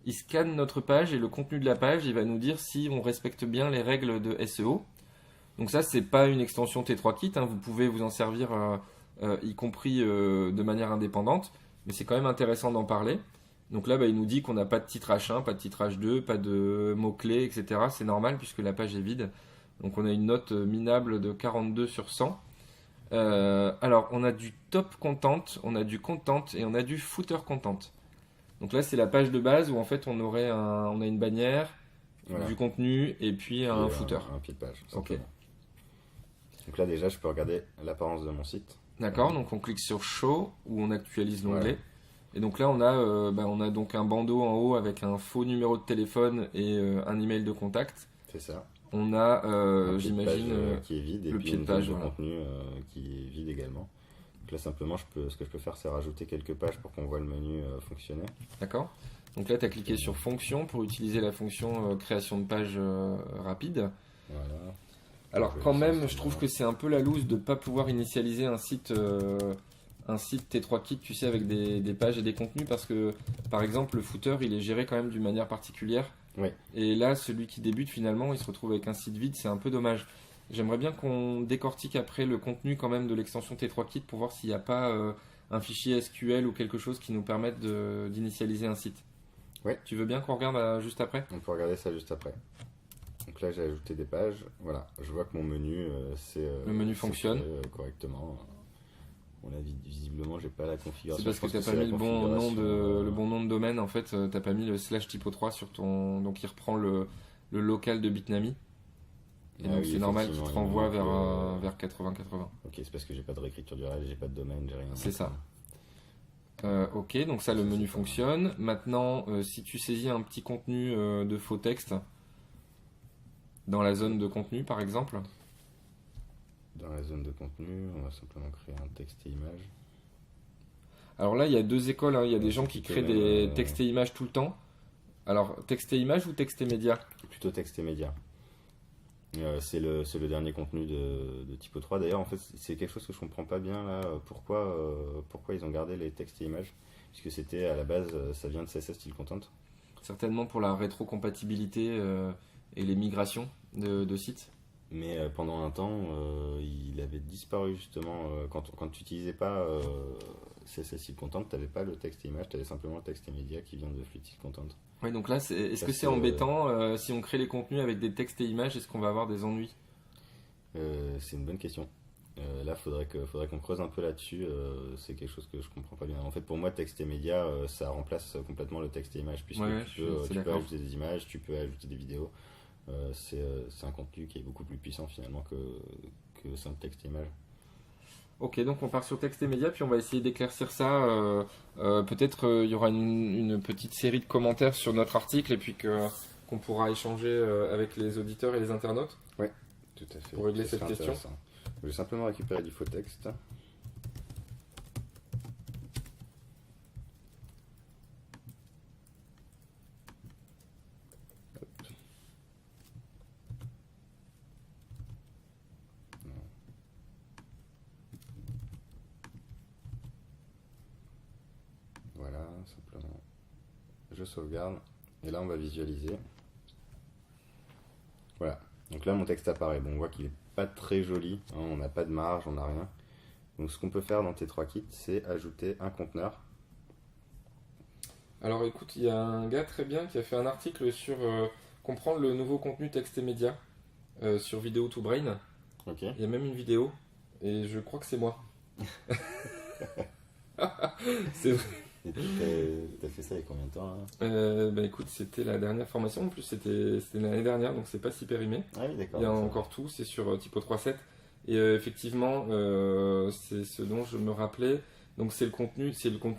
il scanne notre page et le contenu de la page, il va nous dire si on respecte bien les règles de SEO. Donc ça, c'est pas une extension T3 Kit, hein, vous pouvez vous en servir y compris de manière indépendante, mais c'est quand même intéressant d'en parler. Donc là, il nous dit qu'on n'a pas de titre H1, pas de titre H2, pas de mots-clés, etc. C'est normal puisque la page est vide. Donc on a une note minable de 42 sur 100. Alors on a du top content, on a du content et on a du footer content. Donc là, c'est la page de base où en fait on a une bannière, Voilà. du contenu et puis un footer. Un pied de page. Ok. simplement. Donc là, déjà, je peux regarder l'apparence de mon site. D'accord, donc on clique sur Show où on actualise l'onglet. Voilà. Et donc là, on a donc un bandeau en haut avec un faux numéro de téléphone et un email de contact. C'est ça. On a, Un pied de j'imagine, page, qui est vide, et le puis pied de une page, page de voilà. contenu qui est vide également. Donc là, simplement, ce que je peux faire, c'est rajouter quelques pages pour qu'on voit le menu fonctionner. D'accord. Donc là, tu as cliqué sur fonction pour utiliser la fonction création de page rapide. Voilà. Alors Je vais quand laisser même, ça je trouve là. que c'est un peu la loose de ne pas pouvoir initialiser un site T3Kit, tu sais, avec des pages et des contenus, parce que, par exemple, le footer, il est géré quand même d'une manière particulière. Oui. Et là, celui qui débute, finalement, il se retrouve avec un site vide, c'est un peu dommage. J'aimerais bien qu'on décortique après le contenu quand même de l'extension T3Kit pour voir s'il n'y a pas un fichier SQL ou quelque chose qui nous permette d'initialiser un site. Ouais. Tu veux bien qu'on regarde juste après? On peut regarder ça juste après. Donc là, j'ai ajouté des pages. Voilà, je vois que mon menu, Le menu c'est fonctionne. créé, correctement. On a visiblement, j'ai pas la configuration. C'est parce Je que pense tu n'as c'est pas la mis le bon nom configuration, le bon nom de domaine, en fait, tu n'as pas mis le /typo3 sur ton. Donc il reprend le local de Bitnami. Et Ah donc oui, c'est normal qu'il te effectivement, il renvoie manque, vers 80-80. Ok, c'est parce que j'ai pas de réécriture d'URL, j'ai pas de domaine, j'ai rien. C'est ça. Ok, donc ça, le Ça, menu c'est pas fonctionne. Maintenant, si tu saisis un petit contenu de faux texte dans la zone de contenu, par exemple, Dans la zone de contenu, on va simplement créer un texte et image. alors là, il y a deux écoles, hein. Il y a des Ouais, gens c'est qui plutôt créent même, des textes et images tout le temps. Alors, texte et image ou texte et média? Plutôt texte et média. C'est le dernier contenu de Typo 3. D'ailleurs, en fait, c'est quelque chose que je comprends pas bien là. Pourquoi ils ont gardé les textes et images? Puisque c'était à la base, ça vient de CSS Style Content. Certainement pour la rétrocompatibilité et les migrations de sites. Mais pendant un temps, il avait disparu justement. Quand tu n'utilisais pas CSS Style Content, tu n'avais pas le texte et image, tu avais simplement le texte et média qui vient de Fluid Style Content. Oui, donc là, est-ce que Parce c'est que, embêtant si on crée les contenus avec des textes et images, est-ce qu'on va avoir des ennuis? C'est une bonne question. Là, faudrait qu'on creuse un peu là-dessus. C'est quelque chose que je comprends pas bien. En fait, pour moi, texte et média, ça remplace complètement le texte et image, puisque Ouais, tu peux d'accord. ajouter des images, tu peux ajouter des vidéos. C'est un contenu qui est beaucoup plus puissant finalement que simple texte et image. Ok, donc on part sur texte et médias, puis on va essayer d'éclaircir ça. Peut-être il y aura une petite série de commentaires sur notre article, et puis qu'on pourra échanger avec les auditeurs et les internautes. Tout à fait. Pour régler Ce cette serait question. intéressant. Je vais simplement récupérer du faux texte. Voilà, simplement. Je sauvegarde. Et là, on va visualiser. Voilà. Donc là, mon texte apparaît. Bon, on voit qu'il est pas très joli. Hein, on n'a pas de marge, on n'a rien. Donc, ce qu'on peut faire dans T3Kit, c'est ajouter un conteneur. Alors écoute, il y a un gars très bien qui a fait un article sur comprendre le nouveau contenu texte et médias sur Vidéo to Brain. Ok. Il y a même une vidéo, et je crois que c'est moi. C'est vrai. Et t'as fait ça il y a combien de temps là? Bah écoute, c'était la dernière formation, en plus c'était l'année dernière, donc c'est pas si périmé. Ah oui, d'accord. Il y a ça va. encore tout, c'est sur Typo 3.7. Et effectivement, c'est ce dont je me rappelais. Donc c'est le contenu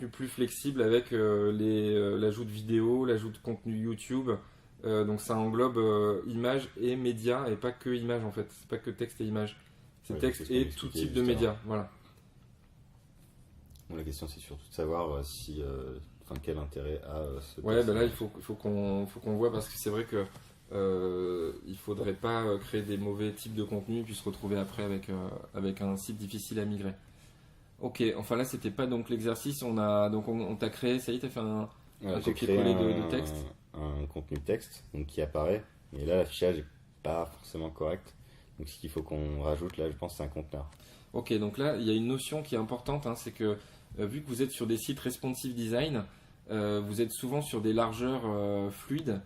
plus flexible avec l'ajout de vidéos, l'ajout de contenu YouTube. Donc ça englobe images et médias, et pas que images en fait. C'est pas que texte et images. C'est Ouais, texte c'est ce qu'on et tout expliquait type de juste médias. avant. Voilà. Bon, la question, c'est surtout de savoir quel intérêt a ce Ouais, texte. bah là il faut qu'on voit, parce que c'est vrai que il faudrait pas créer des mauvais types de contenu puis se retrouver après avec un site difficile à migrer. Ok, enfin là c'était pas donc l'exercice, on t'a créé, ça y est, t'as fait un Voilà, j'ai copier-coller créé de texte. un contenu texte donc, qui apparaît, mais là l'affichage n'est pas forcément correct. Donc ce qu'il faut qu'on rajoute là, je pense, c'est un conteneur. Ok, donc là il y a une notion qui est importante, hein, c'est que vu que vous êtes sur des sites responsive design, vous êtes souvent sur des largeurs fluides,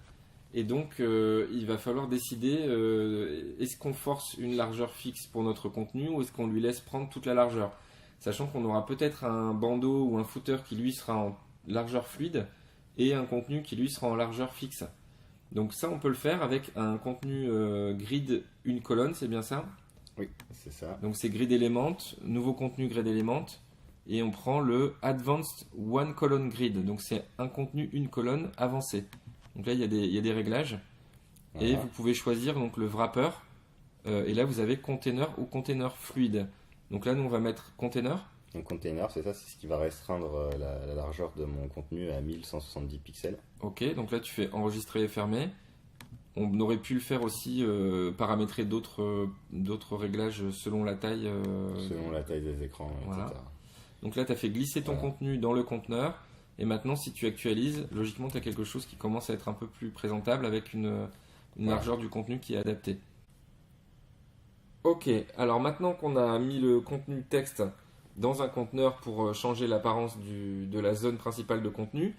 et donc il va falloir décider est-ce qu'on force une largeur fixe pour notre contenu, ou est-ce qu'on lui laisse prendre toute la largeur, sachant qu'on aura peut-être un bandeau ou un footer qui lui sera en largeur fluide et un contenu qui lui sera en largeur fixe. Donc ça on peut le faire avec un contenu grid une colonne, c'est bien ça? Oui, c'est ça. Donc c'est grid element, nouveau contenu grid element, et on prend le advanced one column grid. Donc c'est un contenu une colonne avancé. Donc là il y a des réglages. Et Voilà. vous pouvez choisir donc le wrapper. Et là, vous avez container ou container fluide. Donc là, nous, on va mettre container. Donc container, c'est ça, c'est ce qui va restreindre la largeur de mon contenu à 1170 pixels. Ok, donc là, tu fais enregistrer et fermer. On aurait pu le faire aussi, paramétrer d'autres réglages selon la taille. Selon la taille des écrans, Voilà. etc. Donc là, tu as fait glisser ton Voilà. contenu dans le conteneur. Et maintenant, si tu actualises, logiquement, tu as quelque chose qui commence à être un peu plus présentable avec une Voilà. largeur du contenu qui est adaptée. Ok, alors maintenant qu'on a mis le contenu texte dans un conteneur pour changer l'apparence de la zone principale de contenu,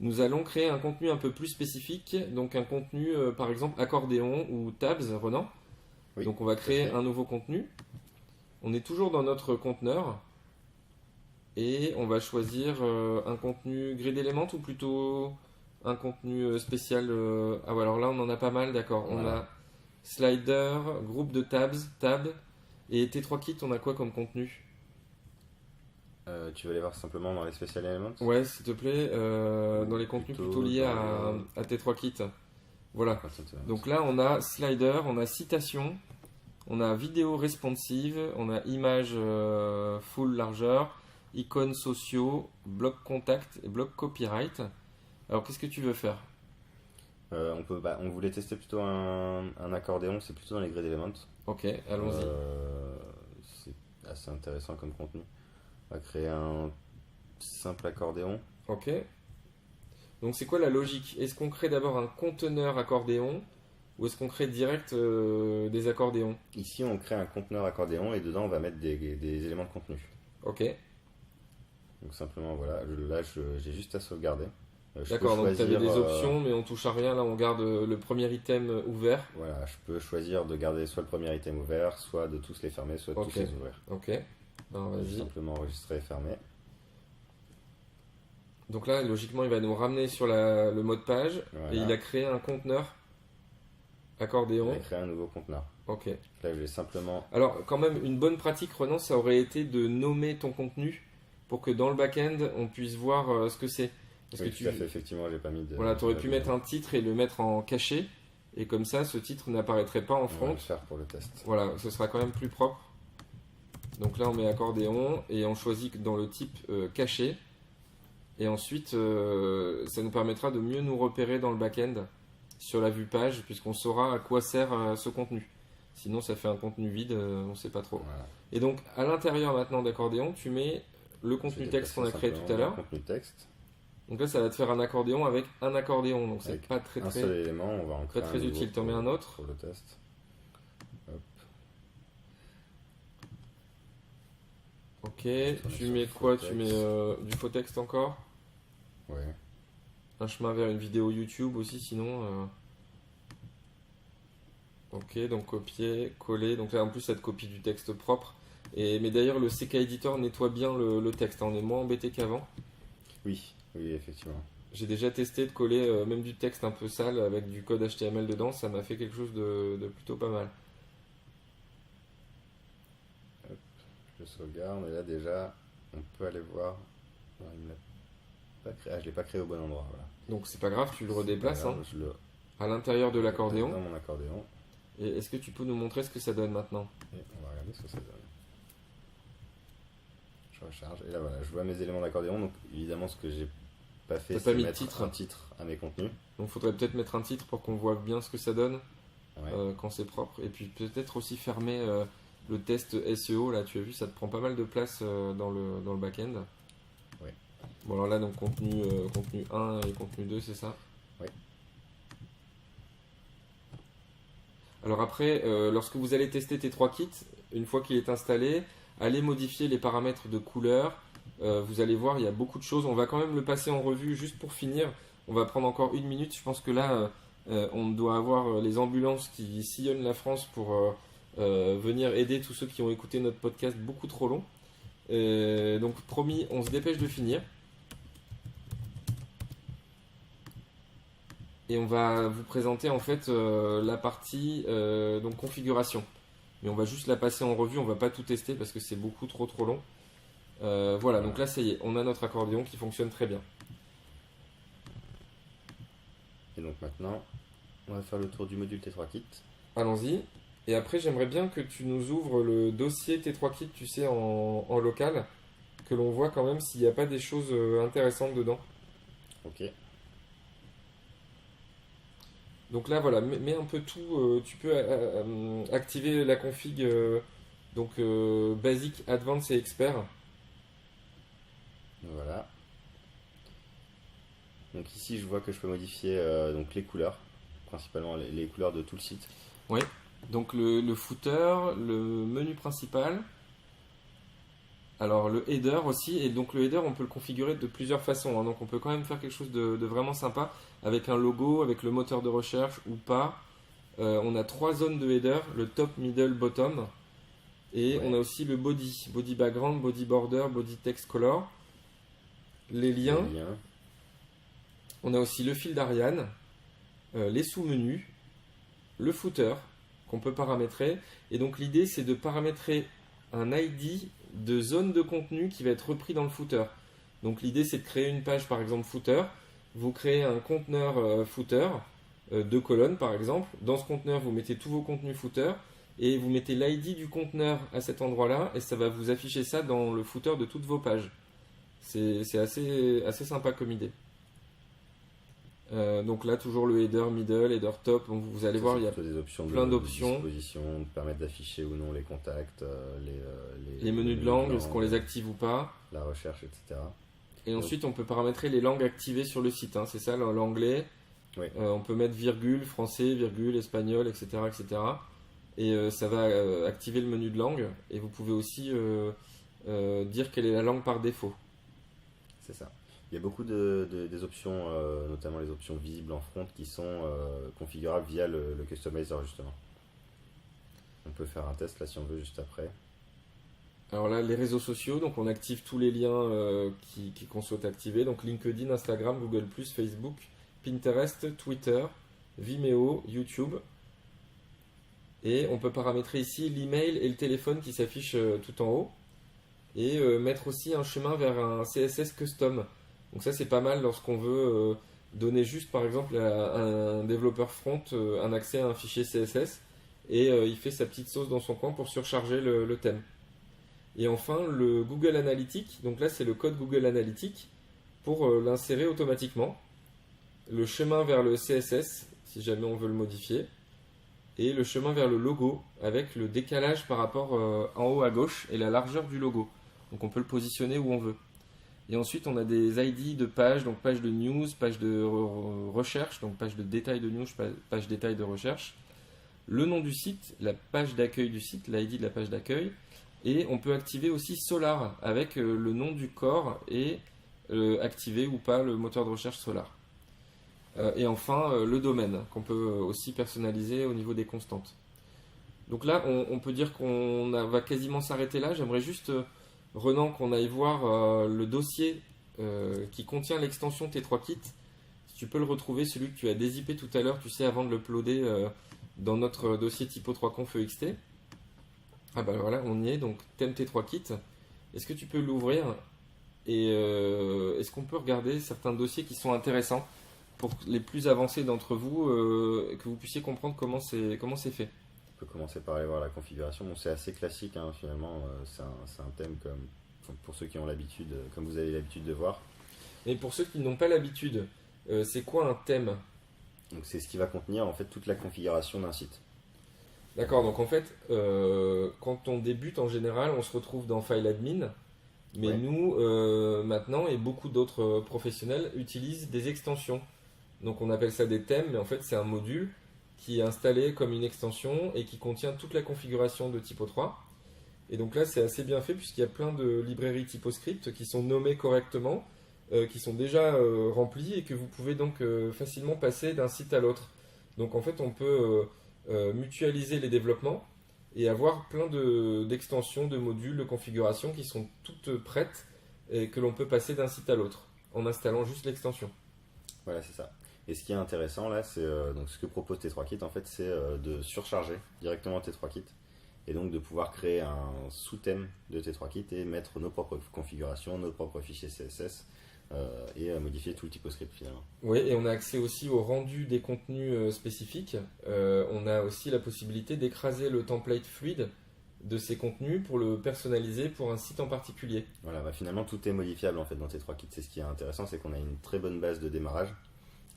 nous allons créer un contenu un peu plus spécifique, donc un contenu par exemple accordéon ou tabs, Renan. Oui, Donc on va tout à créer fait. un nouveau contenu. On est toujours dans notre conteneur et on va choisir un contenu grid element ou plutôt un contenu spécial. Ah ouais, alors là on en a pas mal, d'accord. On Voilà. a slider, groupe de tabs, tab et T3 kit, on a quoi comme contenu? Tu vas aller voir simplement dans les Special Elements. Ouais, s'il te plaît, dans les contenus plutôt liés à T3 kit. Voilà. Ah, ça te- Donc là, on a slider, on a citation, on a vidéo responsive, on a image full largeur, icônes sociaux, bloc contact et bloc copyright. Alors, qu'est-ce que tu veux faire? on voulait tester plutôt un accordéon, c'est plutôt dans les Grid Elements. Ok, allons-y. C'est assez intéressant comme contenu. On va créer un simple accordéon. Ok. Donc, c'est quoi la logique? Est-ce qu'on crée d'abord un conteneur accordéon ou est-ce qu'on crée direct des accordéons? Ici, on crée un conteneur accordéon et dedans, on va mettre des éléments de contenu. Ok. Donc simplement, voilà, j'ai juste à sauvegarder. Je peux D'accord, donc tu avais choisir, des options, mais on touche à rien. Là, on garde le premier item ouvert. Voilà, je peux choisir de garder soit le premier item ouvert, soit de tous les fermer, soit de Ok. tous les ouvrir. Ok. Alors, Juste vas-y. simplement enregistrer et fermer. Donc là, logiquement, il va nous ramener sur le mode page Voilà. et il a créé un conteneur On accordéon. va créer un nouveau conteneur. Ok. Là, je vais simplement. Alors, quand même, une bonne pratique, Renan, ça aurait été de nommer ton contenu pour que dans le back-end, on puisse voir ce que c'est. Parce Oui, que tout à fait, effectivement, j'ai pas mis de. voilà, tu aurais pu mettre un titre et le mettre en caché. Et comme ça, ce titre n'apparaîtrait pas en On va front. le faire pour le test. Voilà, ce sera quand même plus propre. Donc là, on met accordéon et on choisit dans le type caché. Et ensuite, ça nous permettra de mieux nous repérer dans le back-end sur la vue page, puisqu'on saura à quoi sert ce contenu. Sinon, ça fait un contenu vide, on ne sait pas trop. Voilà. Et donc, à l'intérieur maintenant d'accordéon, tu mets le contenu Je vais texte qu'on a déplacer créé tout à simplement l'heure. le contenu texte. Donc là, ça va te faire un accordéon avec un accordéon. Donc, c'est Avec pas très Un très. seul élément, on va en très, créer très un nouveau utile. T'en mets un autre. pour le test. Ok, tourner tu sur mets faux quoi? Tu texte. mets du faux texte encore? Ouais. Un chemin vers une vidéo YouTube aussi, sinon. Ok, donc copier, coller. Donc là, en plus, ça te copie du texte propre. Mais d'ailleurs, le CK Editor nettoie bien le texte. On est moins embêté qu'avant. Oui, effectivement. J'ai déjà testé de coller même du texte un peu sale avec du code HTML dedans. Ça m'a fait quelque chose de plutôt pas mal. Je sauvegarde et là déjà, on peut aller voir. Non, il me l'a pas créé. Ah, je l'ai pas créé au bon endroit. Voilà. Donc c'est pas grave, tu le redéplaces Voilà, hein, je le à l'intérieur de dans l'accordéon. mon accordéon. Et est-ce que tu peux nous montrer ce que ça donne maintenant? Et on va regarder ce que ça donne. Je recharge. Et là voilà, je vois mes éléments d'accordéon. Donc évidemment, ce que j'ai pas fait, T'as pas c'est mis de mettre titre. un titre à mes contenus. Donc faudrait peut-être mettre un titre pour qu'on voit bien ce que ça donne Ouais. quand c'est propre. Et puis peut-être aussi fermer le test SEO. Là, tu as vu, ça te prend pas mal de place dans le back-end. Ouais. Bon alors là, donc contenu 1 et contenu 2, c'est ça? Ouais. Alors après, lorsque vous allez tester T3 Kit, une fois qu'il est installé, allez modifier les paramètres de couleur. Vous allez voir, il y a beaucoup de choses. On va quand même le passer en revue juste pour finir. On va prendre encore une minute. Je pense que là, on doit avoir les ambulances qui sillonnent la France pour venir aider tous ceux qui ont écouté notre podcast beaucoup trop long. Donc promis, on se dépêche de finir. Et on va vous présenter en fait la partie donc configuration. Mais on va juste la passer en revue, on va pas tout tester parce que c'est beaucoup trop long. Voilà, donc là ça y est, on a notre accordéon qui fonctionne très bien. Et donc maintenant, On va faire le tour du module T3Kit. Allons-y. Et après, j'aimerais bien que tu nous ouvres le dossier T3Kit, tu sais, en local, que l'on voit quand même s'il n'y a pas des choses intéressantes dedans. Ok. Donc là, voilà, mets un peu tout. Tu peux activer la config Basic, Advanced et Expert. Voilà. Donc ici, je vois que je peux modifier donc les couleurs, principalement les couleurs de tout le site. Oui. Donc le footer, le menu principal. Alors le header aussi, et donc le header on peut le configurer de plusieurs façons, hein. Donc on peut quand même faire quelque chose de vraiment sympa avec un logo, avec le moteur de recherche ou pas. On a 3 zones de header, le top, middle, bottom, et Ouais. on a aussi le body background, body border, body text color, les liens, Les liens. on a aussi le fil d'Ariane, les sous-menus, le footer qu'on peut paramétrer, et donc l'idée c'est de paramétrer un ID de zone de contenu qui va être repris dans le footer. Donc l'idée c'est de créer une page par exemple footer, vous créez un conteneur footer, 2 colonnes par exemple, dans ce conteneur vous mettez tous vos contenus footer et vous mettez l'ID du conteneur à cet endroit là et ça va vous afficher ça dans le footer de toutes vos pages. C'est assez sympa comme idée. Donc là toujours le header middle, header top, donc vous allez Ça, voir c'est il y a plutôt des options plein de d'options. disposition, de permettre d'afficher ou non les contacts, Les menus de langue, est-ce qu'on les active ou pas. la recherche, etc. Et ensuite, on peut paramétrer les langues activées sur le site, hein. C'est ça, l'anglais. Oui. On peut mettre virgule, français, virgule, espagnol, etc. etc. Et ça va activer le menu de langue. Et vous pouvez aussi dire quelle est la langue par défaut. C'est ça. Il y a beaucoup des options, notamment les options visibles en front, qui sont configurables via le customizer, justement. On peut faire un test là si on veut juste après. Alors là, les réseaux sociaux, donc on active tous les liens qu'on souhaite activer. Donc LinkedIn, Instagram, Google+, Facebook, Pinterest, Twitter, Vimeo, YouTube. Et on peut paramétrer ici l'email et le téléphone qui s'affichent tout en haut. Et mettre aussi un chemin vers un CSS custom. Donc ça c'est pas mal lorsqu'on veut donner juste par exemple à un développeur front un accès à un fichier CSS. Et il fait sa petite sauce dans son coin pour surcharger le thème. Et enfin, le Google Analytics, donc là c'est le code Google Analytics pour l'insérer automatiquement. Le chemin vers le CSS, si jamais on veut le modifier. Et le chemin vers le logo avec le décalage par rapport en haut à gauche et la largeur du logo. Donc on peut le positionner où on veut. Et ensuite on a des ID de pages, donc page de news, page de recherche, donc page de détail de news, page détail de recherche. Le nom du site, la page d'accueil du site, l'ID de la page d'accueil. Et on peut activer aussi Solar avec le nom du corps et activer ou pas le moteur de recherche Solar. Et enfin le domaine qu'on peut aussi personnaliser au niveau des constantes. Donc là on peut dire qu'on va quasiment s'arrêter là. J'aimerais juste Renan qu'on aille voir le dossier qui contient l'extension T3Kit. Si tu peux le retrouver, celui que tu as dézippé tout à l'heure, tu sais, avant de l'uploader dans notre dossier typo3conf ext. Ah bah voilà, on y est, donc thème T3Kit. Est-ce que tu peux l'ouvrir et est-ce qu'on peut regarder certains dossiers qui sont intéressants pour les plus avancés d'entre vous, que vous puissiez comprendre comment c'est fait. On peut commencer par aller voir la configuration. Bon, c'est assez classique, hein, finalement. C'est un thème pour ceux qui ont l'habitude, comme vous avez l'habitude de voir. Mais pour ceux qui n'ont pas l'habitude, c'est quoi un thème? Donc c'est ce qui va contenir en fait toute la configuration d'un site. D'accord, donc en fait, quand on débute en général, on se retrouve dans File Admin. Mais Ouais. nous, maintenant, et beaucoup d'autres professionnels utilisent des extensions. Donc on appelle ça des thèmes, mais en fait c'est un module qui est installé comme une extension et qui contient toute la configuration de Typo3. Et donc là c'est assez bien fait puisqu'il y a plein de librairies TypoScript qui sont nommées correctement, qui sont déjà remplies et que vous pouvez donc facilement passer d'un site à l'autre. Donc en fait on peut mutualiser les développements et avoir plein d'extensions, de modules, de configurations qui sont toutes prêtes et que l'on peut passer d'un site à l'autre en installant juste l'extension. Voilà, c'est ça. Et ce qui est intéressant là, c'est donc ce que propose T3Kit en fait, c'est de surcharger directement T3Kit et donc de pouvoir créer un sous-thème de T3Kit et mettre nos propres configurations, nos propres fichiers CSS et modifier tout le typoscript finalement. Oui, et on a accès aussi au rendu des contenus spécifiques. On a aussi la possibilité d'écraser le template fluide de ces contenus pour le personnaliser pour un site en particulier. Voilà, finalement tout est modifiable en fait dans T3Kit. C'est ce qui est intéressant, c'est qu'on a une très bonne base de démarrage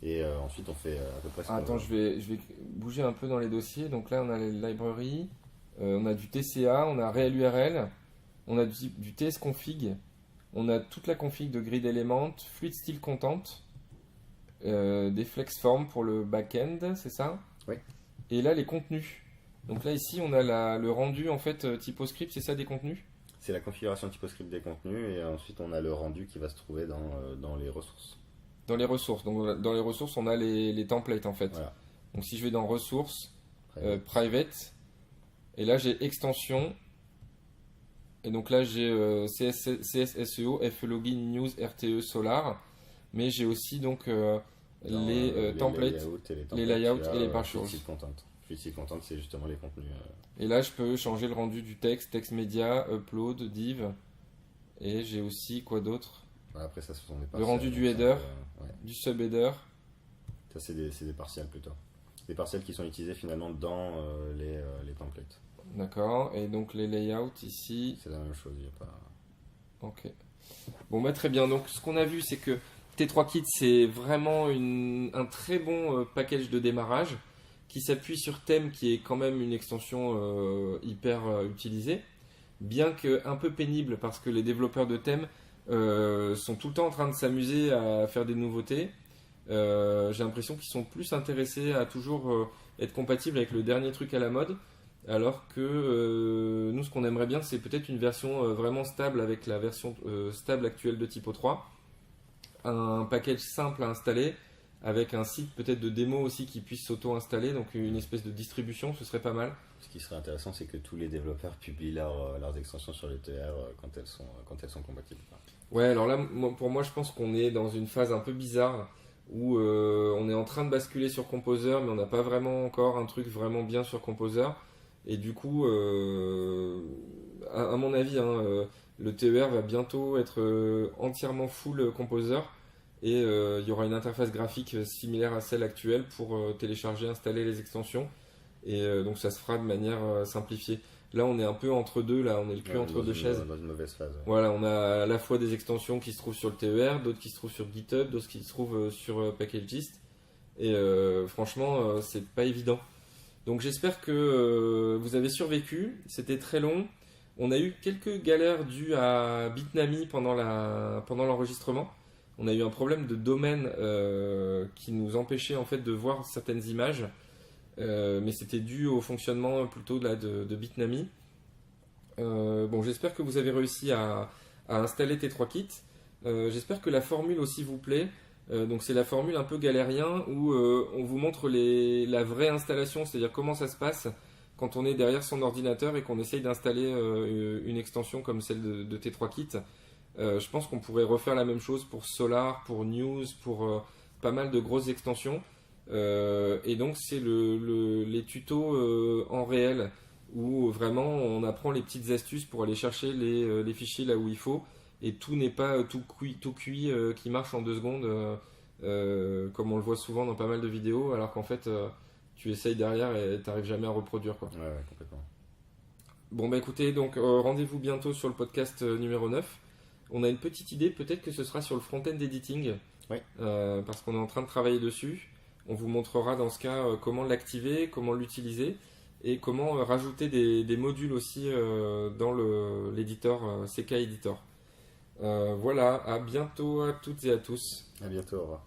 et ensuite on fait à peu près ce qu'on Attends, veut. je vais bouger un peu dans les dossiers. Donc là, on a les libraries, on a du TCA, on a Real URL, on a du tsconfig, on a toute la config de grid element, fluid style content, des flexforms pour le back-end, c'est ça? Oui. Et là, les contenus. Donc là, ici, on a le rendu en fait typoscript, c'est ça des contenus? C'est la configuration typoscript des contenus et ensuite on a le rendu qui va se trouver dans les ressources. Dans les ressources. Donc dans les ressources, on a les templates en fait. Voilà. Donc si je vais dans ressources, Private. private, et là j'ai extension. Et donc là j'ai CSSEO, FLogin, News, RTE, Solar. Mais j'ai aussi donc les templates. les layouts et les partials. Fluid content. Fluid content, c'est justement les contenus. Et là je peux changer le rendu du texte, texte média, upload, div. Et j'ai aussi quoi d'autre? Après ça, ce sont des Le rendu partials, du header, ouais. du sub-header. Ça, c'est des partials plutôt. Des partials qui sont utilisés finalement dans les templates. D'accord. Et donc les layouts ici. C'est la même chose, il n'y a pas. Ok. Bon, bah très bien. Donc, ce qu'on a vu, c'est que T3Kit, c'est vraiment un très bon package de démarrage qui s'appuie sur Theme, qui est quand même une extension hyper utilisée, bien que un peu pénible parce que les développeurs de Theme sont tout le temps en train de s'amuser à faire des nouveautés. J'ai l'impression qu'ils sont plus intéressés à toujours être compatibles avec le dernier truc à la mode. Alors que nous, ce qu'on aimerait bien, c'est peut-être une version vraiment stable avec la version stable actuelle de Typo 3. Un package simple à installer, avec un site peut-être de démo aussi qui puisse s'auto-installer, donc une espèce de distribution, ce serait pas mal. Ce qui serait intéressant, c'est que tous les développeurs publient leurs extensions sur le TR quand elles sont compatibles. Ouais, alors là, pour moi, je pense qu'on est dans une phase un peu bizarre où on est en train de basculer sur Composer, mais on n'a pas vraiment encore un truc vraiment bien sur Composer. Et du coup, à mon avis, le TER va bientôt être entièrement full Composer et il y aura une interface graphique similaire à celle actuelle pour télécharger, installer les extensions. Et donc ça se fera de manière simplifiée. Là, on est un peu entre deux, là, on est le cul entre deux chaises. Dans une mauvaise phase. Ouais. Voilà, on a à la fois des extensions qui se trouvent sur le TER, d'autres qui se trouvent sur GitHub, d'autres qui se trouvent sur Packagist. Et franchement, c'est pas évident. Donc j'espère que vous avez survécu. C'était très long. On a eu quelques galères dues à Bitnami pendant l'enregistrement. On a eu un problème de domaine qui nous empêchait en fait de voir certaines images. Mais c'était dû au fonctionnement plutôt de Bitnami. Bon, j'espère que vous avez réussi à installer T3Kit. J'espère que la formule aussi vous plaît. Donc c'est la formule un peu galérien où on vous montre la vraie installation, c'est-à-dire comment ça se passe quand on est derrière son ordinateur et qu'on essaye d'installer une extension comme celle de T3Kit. Je pense qu'on pourrait refaire la même chose pour Solar, pour News, pour pas mal de grosses extensions. Et donc c'est les tutos en réel où vraiment on apprend les petites astuces pour aller chercher les fichiers là où il faut. Et tout n'est pas tout cuit qui marche en 2 secondes, comme on le voit souvent dans pas mal de vidéos, alors qu'en fait, tu essayes derrière et tu n'arrives jamais à reproduire, quoi. Ouais, complètement. Bon, bah écoutez, donc rendez-vous bientôt sur le podcast numéro 9. On a une petite idée, peut-être que ce sera sur le front-end editing, Oui. parce qu'on est en train de travailler dessus. On vous montrera dans ce cas comment l'activer, comment l'utiliser, et comment rajouter des modules aussi dans l'éditeur CK Editor. Voilà, à bientôt à toutes et à tous. À bientôt, au revoir.